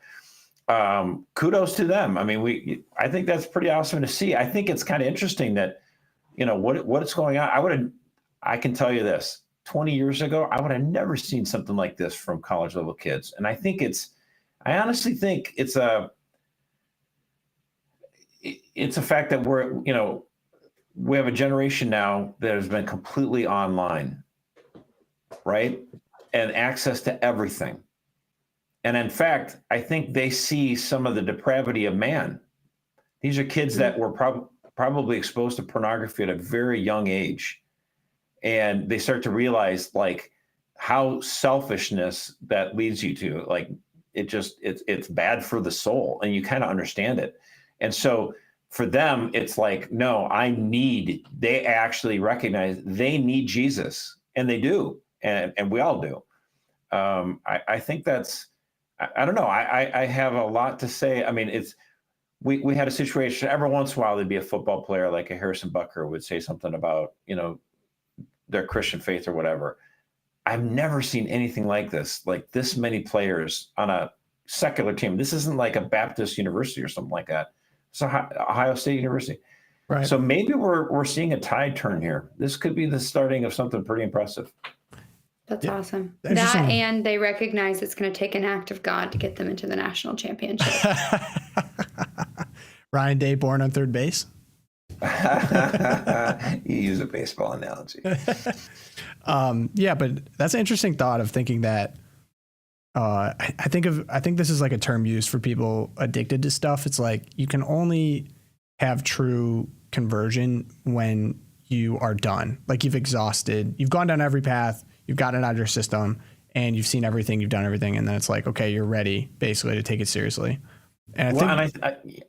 kudos to them. I mean, I think that's pretty awesome to see. I think it's kind of interesting that, you know, what's going on. I can tell you this, 20 years ago, I would have never seen something like this from college level kids. And I honestly think it's a fact that we have a generation now that has been completely online, right? And access to everything. And in fact, I think they see some of the depravity of man. These are kids that were probably exposed to pornography at a very young age. And they start to realize like how selfishness that leads you to, like it's bad for the soul, and you kind of understand it. And so for them, it's like, no, they actually recognize they need Jesus, and they do. And we all do. I think that's, I don't know. I have a lot to say. I mean, we had a situation every once in a while, there'd be a football player like a Harrison Butker would say something about, their Christian faith or whatever. I've never seen anything like this many players on a secular team. This isn't like a Baptist university or something like that. It's Ohio State University. Right. So maybe we're seeing a tide turn here. This could be the starting of something pretty impressive. That's awesome. That, and they recognize it's going to take an act of God to get them into the national championship. Ryan Day born on third base. You use a baseball analogy. Yeah, but that's an interesting thought of thinking that. I think this is like a term used for people addicted to stuff. It's like you can only have true conversion when you are done. Like you've gone down every path, you've gotten it out of your system, and you've seen everything, you've done everything, and then it's like, okay, you're ready basically to take it seriously. And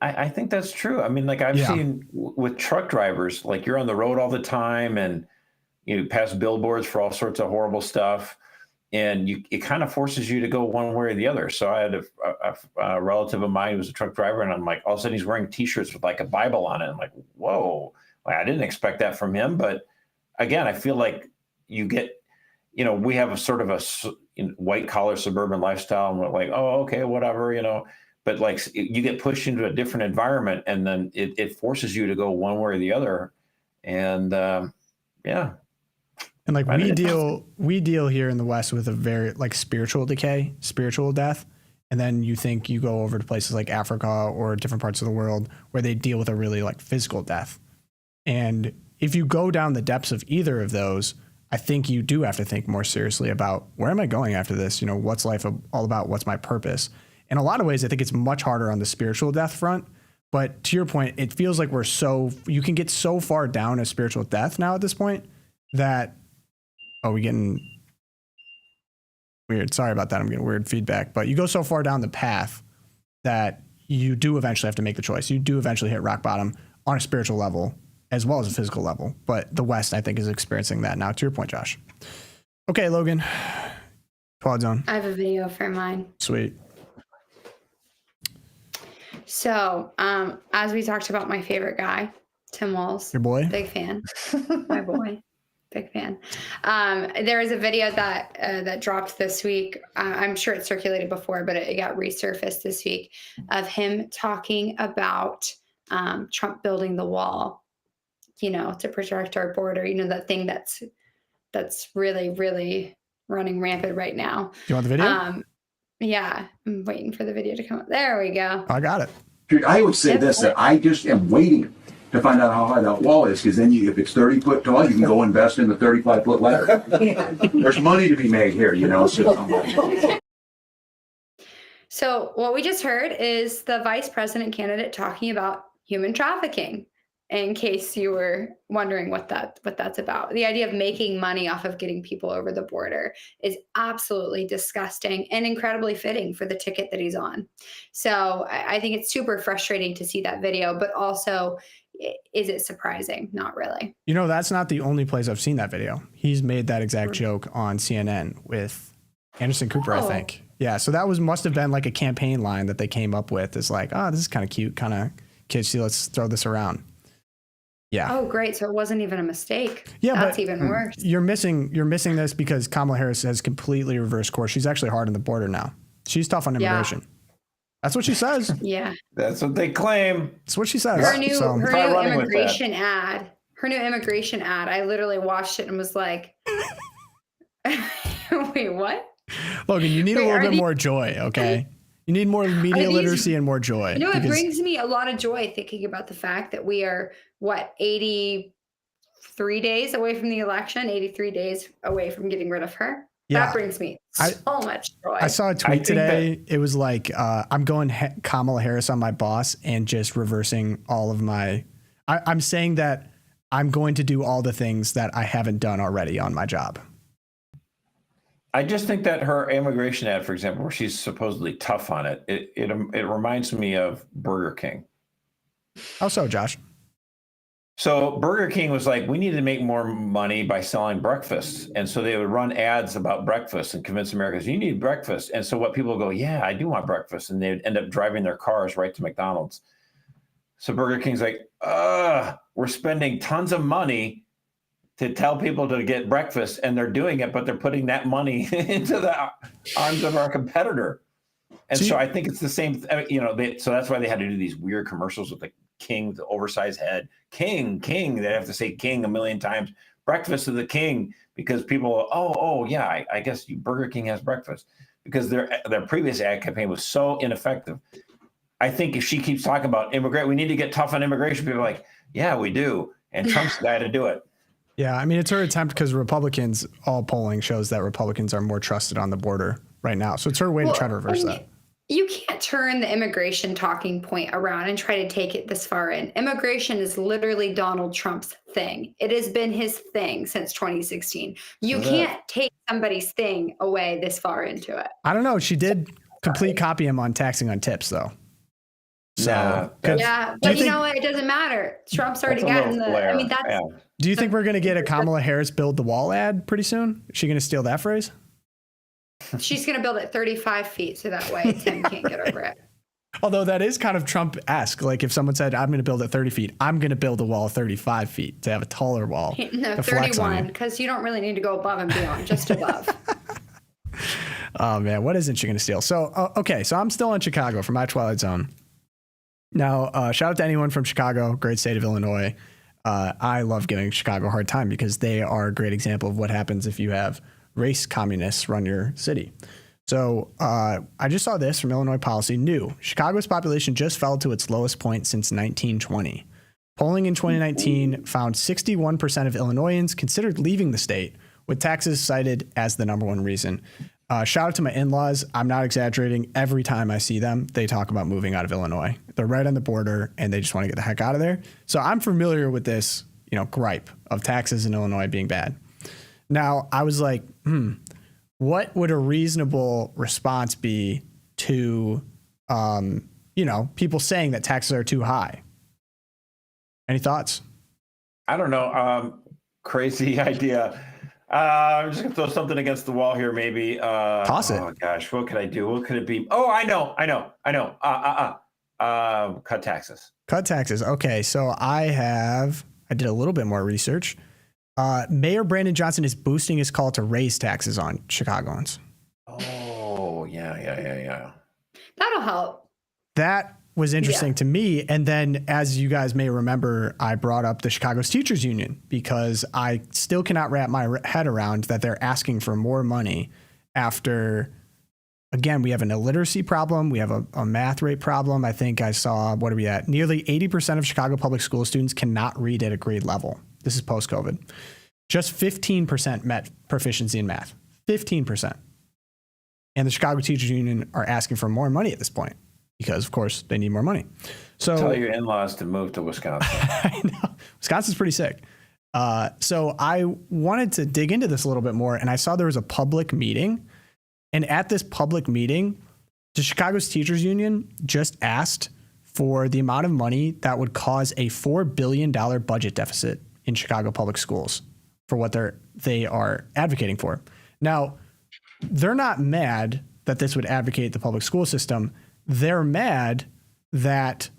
I think that's true. I mean, like I've seen with truck drivers, like you're on the road all the time and you pass billboards for all sorts of horrible stuff, and it kind of forces you to go one way or the other. So I had a relative of mine who was a truck driver, and I'm like, all of a sudden he's wearing T-shirts with like a Bible on it. I'm like, whoa, I didn't expect that from him. But again, I feel like you get, we have a sort of a white collar suburban lifestyle, and we're like, oh, okay, whatever, But like you get pushed into a different environment, and then it forces you to go one way or the other. And And like we deal here in the West with a very like spiritual decay, spiritual death. And then you go over to places like Africa or different parts of the world where they deal with a really like physical death. And if you go down the depths of either of those, I think you do have to think more seriously about where am I going after this? What's life all about? What's my purpose? In a lot of ways, I think it's much harder on the spiritual death front. But to your point, it feels like you can get so far down a spiritual death now at this point that, we're getting weird. Sorry about that. I'm getting weird feedback. But you go so far down the path that you do eventually have to make the choice. You do eventually hit rock bottom on a spiritual level as well as a physical level. But the West, I think, is experiencing that now, to your point, Josh. Okay, Logan. Twilight Zone. I have a video for mine. Sweet. So, as we talked about my favorite guy, Tim Walz. Your boy? Big fan. My boy. Big fan. There was a video that dropped this week. I'm sure it circulated before, but it got resurfaced this week of him talking about Trump building the wall, to protect our border. That thing that's really, really running rampant right now. Do you want the video? Yeah, I'm waiting for the video to come up. There we go. I got it. Dude, I would say this, that I just am waiting to find out how high that wall is, because then if it's 30 foot tall, you can go invest in the 35-foot ladder. There's money to be made here, So what we just heard is the vice president candidate talking about human trafficking, in case you were wondering what that's about. The idea of making money off of getting people over the border is absolutely disgusting and incredibly fitting for the ticket that he's on. So I think it's super frustrating to see that video, but also is it surprising? Not really. You know, that's not the only place I've seen that video. He's made that exact joke on CNN with Anderson Cooper, I think. Yeah, so that must have been like a campaign line that they came up with. Is like, oh, this is kind of cute, kind of kitschy. Let's throw this around. Yeah. Oh, great. So it wasn't even a mistake. Yeah, that's but even worse. You're missing this because Kamala Harris has completely reversed course. She's actually hard on the border now. She's tough on immigration. Yeah. That's what she says. Yeah. That's what they claim. That's what she says. Her new immigration ad. Her new immigration ad. I literally watched it and was like, wait, what? Logan, you need a little bit more joy, okay? You need more media literacy and more joy. You know, it brings me a lot of joy thinking about the fact that we are, 83 days away from the election, 83 days away from getting rid of her. Yeah. That brings me so much joy. I saw a tweet today. It was like, I'm going Kamala Harris on my boss and just reversing all of my... I'm saying that I'm going to do all the things that I haven't done already on my job. I just think that her immigration ad, for example, where she's supposedly tough on it, it reminds me of Burger King. How so, Josh? So Burger King was like, we need to make more money by selling breakfast. And so they would run ads about breakfast and convince Americans, you need breakfast. And so what people go, yeah, I do want breakfast. And they'd end up driving their cars right to McDonald's. So Burger King's like, we're spending tons of money to tell people to get breakfast, and they're doing it, but they're putting that money into the arms of our competitor. And so I think it's the same, so that's why they had to do these weird commercials with the king, the oversized head, king, they have to say king a million times, breakfast of the king, because people, I guess Burger King has breakfast, because their previous ad campaign was so ineffective. I think if she keeps talking about we need to get tough on immigration, people are like, yeah, we do. And Trump's the guy to do it. Yeah, I mean, it's her attempt because Republicans, all polling shows that Republicans are more trusted on the border right now. So it's her way to try to reverse that. You can't turn the immigration talking point around and try to take it this far in. Immigration is literally Donald Trump's thing. It has been his thing since 2016. You can't take somebody's thing away this far into it. I don't know. She did complete copy him on taxing on tips, though. So but you know what? It doesn't matter. Trump's already gotten Do you think we're going to get a Kamala Harris build the wall ad pretty soon? Is she going to steal that phrase? She's going to build it 35 feet so that way Tim can't get over it. Although that is kind of Trump-esque. Like if someone said, I'm going to build it 30 feet, I'm going to build a wall 35 feet to have a taller wall. No, 31, because you don't really need to go above and beyond, just above. Oh, man. What isn't she going to steal? So, so I'm still in Chicago for my Twilight Zone. Now, shout out to anyone from Chicago, great state of Illinois. I love giving Chicago a hard time because they are a great example of what happens if you have race communists run your city. So I just saw this from Illinois Policy. New. Chicago's population just fell to its lowest point since 1920. Polling in 2019 found 61% of Illinoisans considered leaving the state, with taxes cited as the number one reason. Shout out to my in-laws. I'm not exaggerating. Every time I see them, they talk about moving out of Illinois. They're right on the border and they just want to get the heck out of there. So I'm familiar with this, gripe of taxes in Illinois being bad. Now I was like, what would a reasonable response be to, people saying that taxes are too high? Any thoughts? I don't know. Crazy idea. I'm just gonna throw something against the wall here, maybe. Toss it. Oh gosh, what could I do? What could it be? Oh, I know. Cut taxes. Cut taxes. Okay, so I did a little bit more research. Mayor Brandon Johnson is boosting his call to raise taxes on Chicagoans. Oh, yeah. That'll help. That was interesting to me. And then, as you guys may remember, I brought up the Chicago's Teachers Union because I still cannot wrap my head around that they're asking for more money after, again, we have an illiteracy problem. We have a math rate problem. I think I saw, what are we at? Nearly 80% of Chicago public school students cannot read at a grade level. This is post-COVID. Just 15% met proficiency in math. 15%. And the Chicago Teachers Union are asking for more money at this point because, of course, they need more money. So tell your in-laws to move to Wisconsin. I know. Wisconsin's pretty sick. So I wanted to dig into this a little bit more, and I saw there was a public meeting. And at this public meeting, the Chicago's Teachers Union just asked for the amount of money that would cause a $4 billion budget deficit in Chicago public schools for what they are advocating for. Now, they're not mad that this would advocate the public school system. They're mad that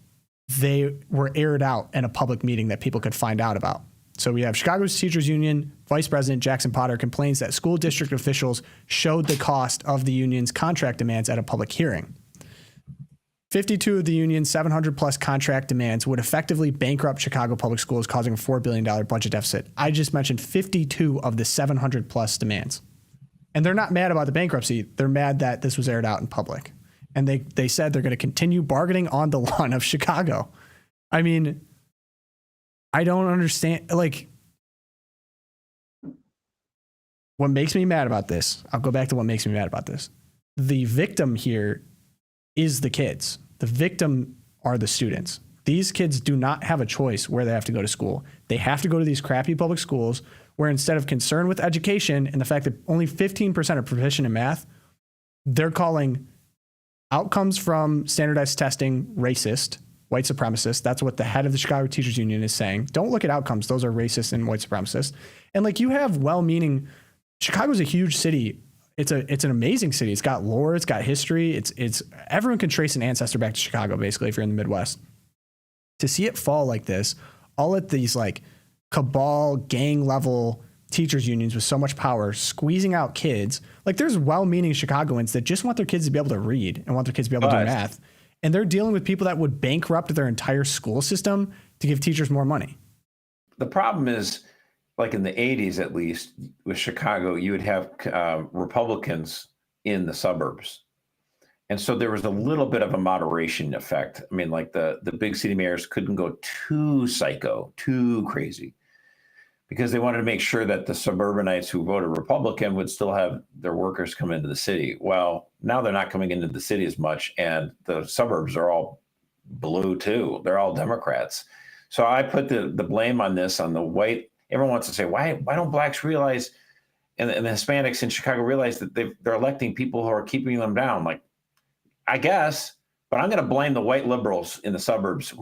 they were aired out in a public meeting that people could find out about. So we have Chicago's Teachers Union Vice President Jackson Potter complains that school district officials showed the cost of the union's contract demands at a public hearing. 52 of the union's 700 plus contract demands would effectively bankrupt Chicago public schools, causing a $4 billion budget deficit. I just mentioned 52 of the 700 plus demands. And they're not mad about the bankruptcy. They're mad that this was aired out in public. And they said they're going to continue bargaining on the lawn of Chicago. I mean, I don't understand. Like, what makes me mad about this, I'll go back to what makes me mad about this. The victim here is the kids. The victim are the students. These kids do not have a choice where they have to go to school. They have to go to these crappy public schools where instead of concern with education and the fact that only 15% are proficient in math, they're calling outcomes from standardized testing racist, white supremacist. That's what the head of the Chicago Teachers Union is saying. Don't look at outcomes. Those are racist and white supremacist. And like, you have well-meaning, Chicago's a huge city. It's an amazing city. It's got lore. It's got history. It's everyone can trace an ancestor back to Chicago, basically, if you're in the Midwest. To see it fall like this, all at these like cabal gang level teachers unions with so much power, squeezing out kids. Like, there's well-meaning Chicagoans that just want their kids to be able to read and want their kids to be able to do math. And they're dealing with people that would bankrupt their entire school system to give teachers more money. The problem is, like in the 80s, at least with Chicago, you would have Republicans in the suburbs. And so there was a little bit of a moderation effect. I mean, like the big city mayors couldn't go too psycho, too crazy, because they wanted to make sure that the suburbanites who voted Republican would still have their workers come into the city. Well, now they're not coming into the city as much, and the suburbs are all blue too. They're all Democrats. So I put the blame on this on the white. Everyone wants to say, why don't blacks realize, and the Hispanics in Chicago realize that they're electing people who are keeping them down? Like, I guess, but I'm going to blame the white liberals in the suburbs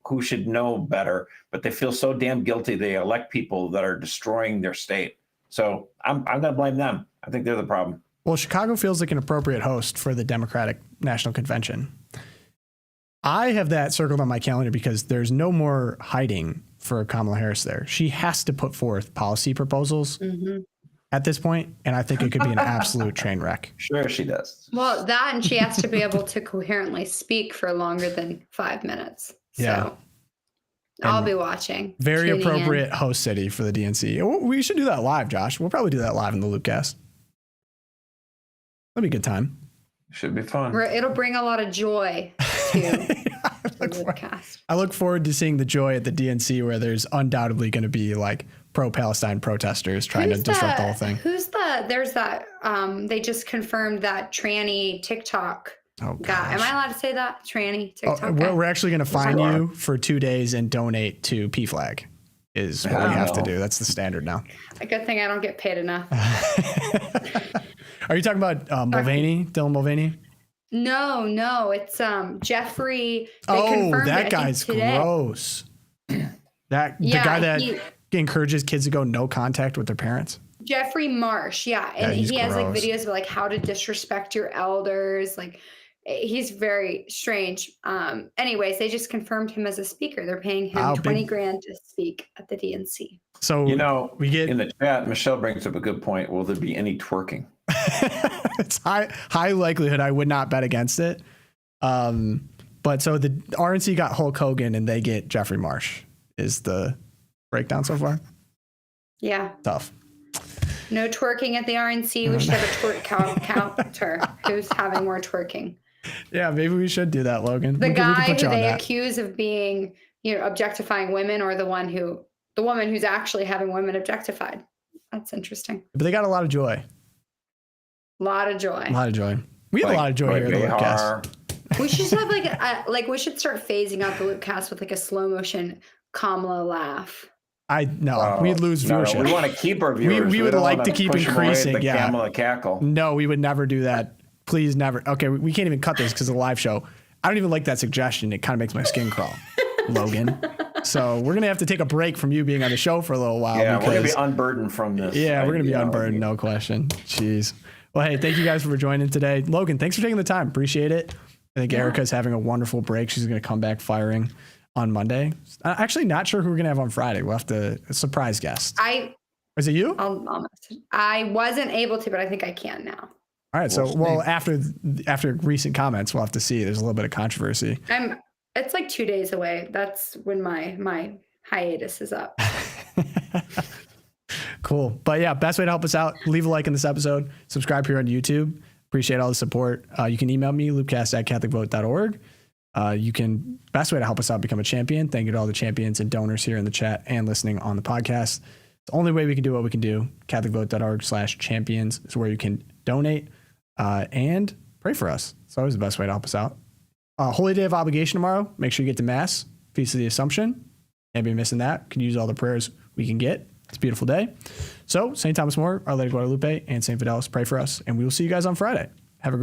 who should know better, but they feel so damn guilty they elect people that are destroying their state. So I'm going to blame them. I think they're the problem. Well, Chicago feels like an appropriate host for the Democratic National Convention. I have that circled on my calendar because there's no more hiding for Kamala Harris there. She has to put forth policy proposals at this point, and I think it could be an absolute train wreck. Sure, she does. Well, that, and she has to be able to coherently speak for longer than 5 minutes. Yeah. So I'll be watching. Very appropriate host city for the DNC. We should do that live, Josh. We'll probably do that live in the Loopcast. That'd be a good time. Should be fun. It'll bring a lot of joy to the Loopcast. I look forward to seeing the joy at the DNC where there's undoubtedly going to be like pro-Palestine protesters trying to disrupt the whole thing. There's that, they just confirmed that tranny TikTok guy. Am I allowed to say that? Tranny TikTok guy? We're actually going to fine you for 2 days and donate to PFLAG is what we have to do. That's the standard now. A good thing I don't get paid enough. Are you talking about Mulvaney, Dylan Mulvaney? No, it's Jeffrey. That guy's gross. The guy that encourages kids to go no contact with their parents. Jeffrey Marsh, and he has like videos of like how to disrespect your elders. Like, he's very strange. Anyways, they just confirmed him as a speaker. They're paying him $20,000 to speak at the DNC. So we get in the chat. Michelle brings up a good point. Will there be any twerking? It's high likelihood. I would not bet against it. But so the RNC got Hulk Hogan and they get Jeffrey Marsh is the breakdown so far. Yeah. Tough. No twerking at the RNC. We should have a twerk counter. Who's having more twerking? Yeah, maybe we should do that, Logan. The guy who they accuse of being, objectifying women, or the woman who's actually having women objectified. That's interesting. But they got a lot of joy. A lot of joy. We have a lot of joy here at the Loopcast. We should have we should start phasing out the Loopcast with like a slow motion Kamala laugh. We'd lose viewership. No, we want to keep our viewers. We would like to keep increasing. The Kamala cackle. No, we would never do that. Please never. Okay, we can't even cut this because of the live show. I don't even like that suggestion. It kind of makes my skin crawl, Logan. So we're going to have to take a break from you being on the show for a little while. Yeah, we're going to be unburdened from this. Yeah, we're going to be unburdened, no question. Jeez. Well, hey, thank you guys for joining today. Logan, thanks for taking the time. Appreciate it. I think Erica's having a wonderful break. She's going to come back firing on Monday. Actually, not sure who we're going to have on Friday. We'll have to, a surprise guest. Is it you? I wasn't able to, but I think I can now. All right. So, well, after recent comments, we'll have to see. There's a little bit of controversy. It's like 2 days away. That's when my hiatus is up. Cool. But yeah, best way to help us out, leave a like in this episode, subscribe here on YouTube. Appreciate all the support. You can email me, loopcast@catholicvote.org. Best way to help us out, become a champion. Thank you to all the champions and donors here in the chat and listening on the podcast. The only way we can do what we can do, catholicvote.org/champions is where you can donate and pray for us. It's always the best way to help us out. Holy Day of Obligation tomorrow. Make sure you get to Mass. Feast of the Assumption. Can't be missing that. Can use all the prayers we can get. It's a beautiful day. So, St. Thomas More, Our Lady of Guadalupe, and St. Fidelis, pray for us. And we will see you guys on Friday.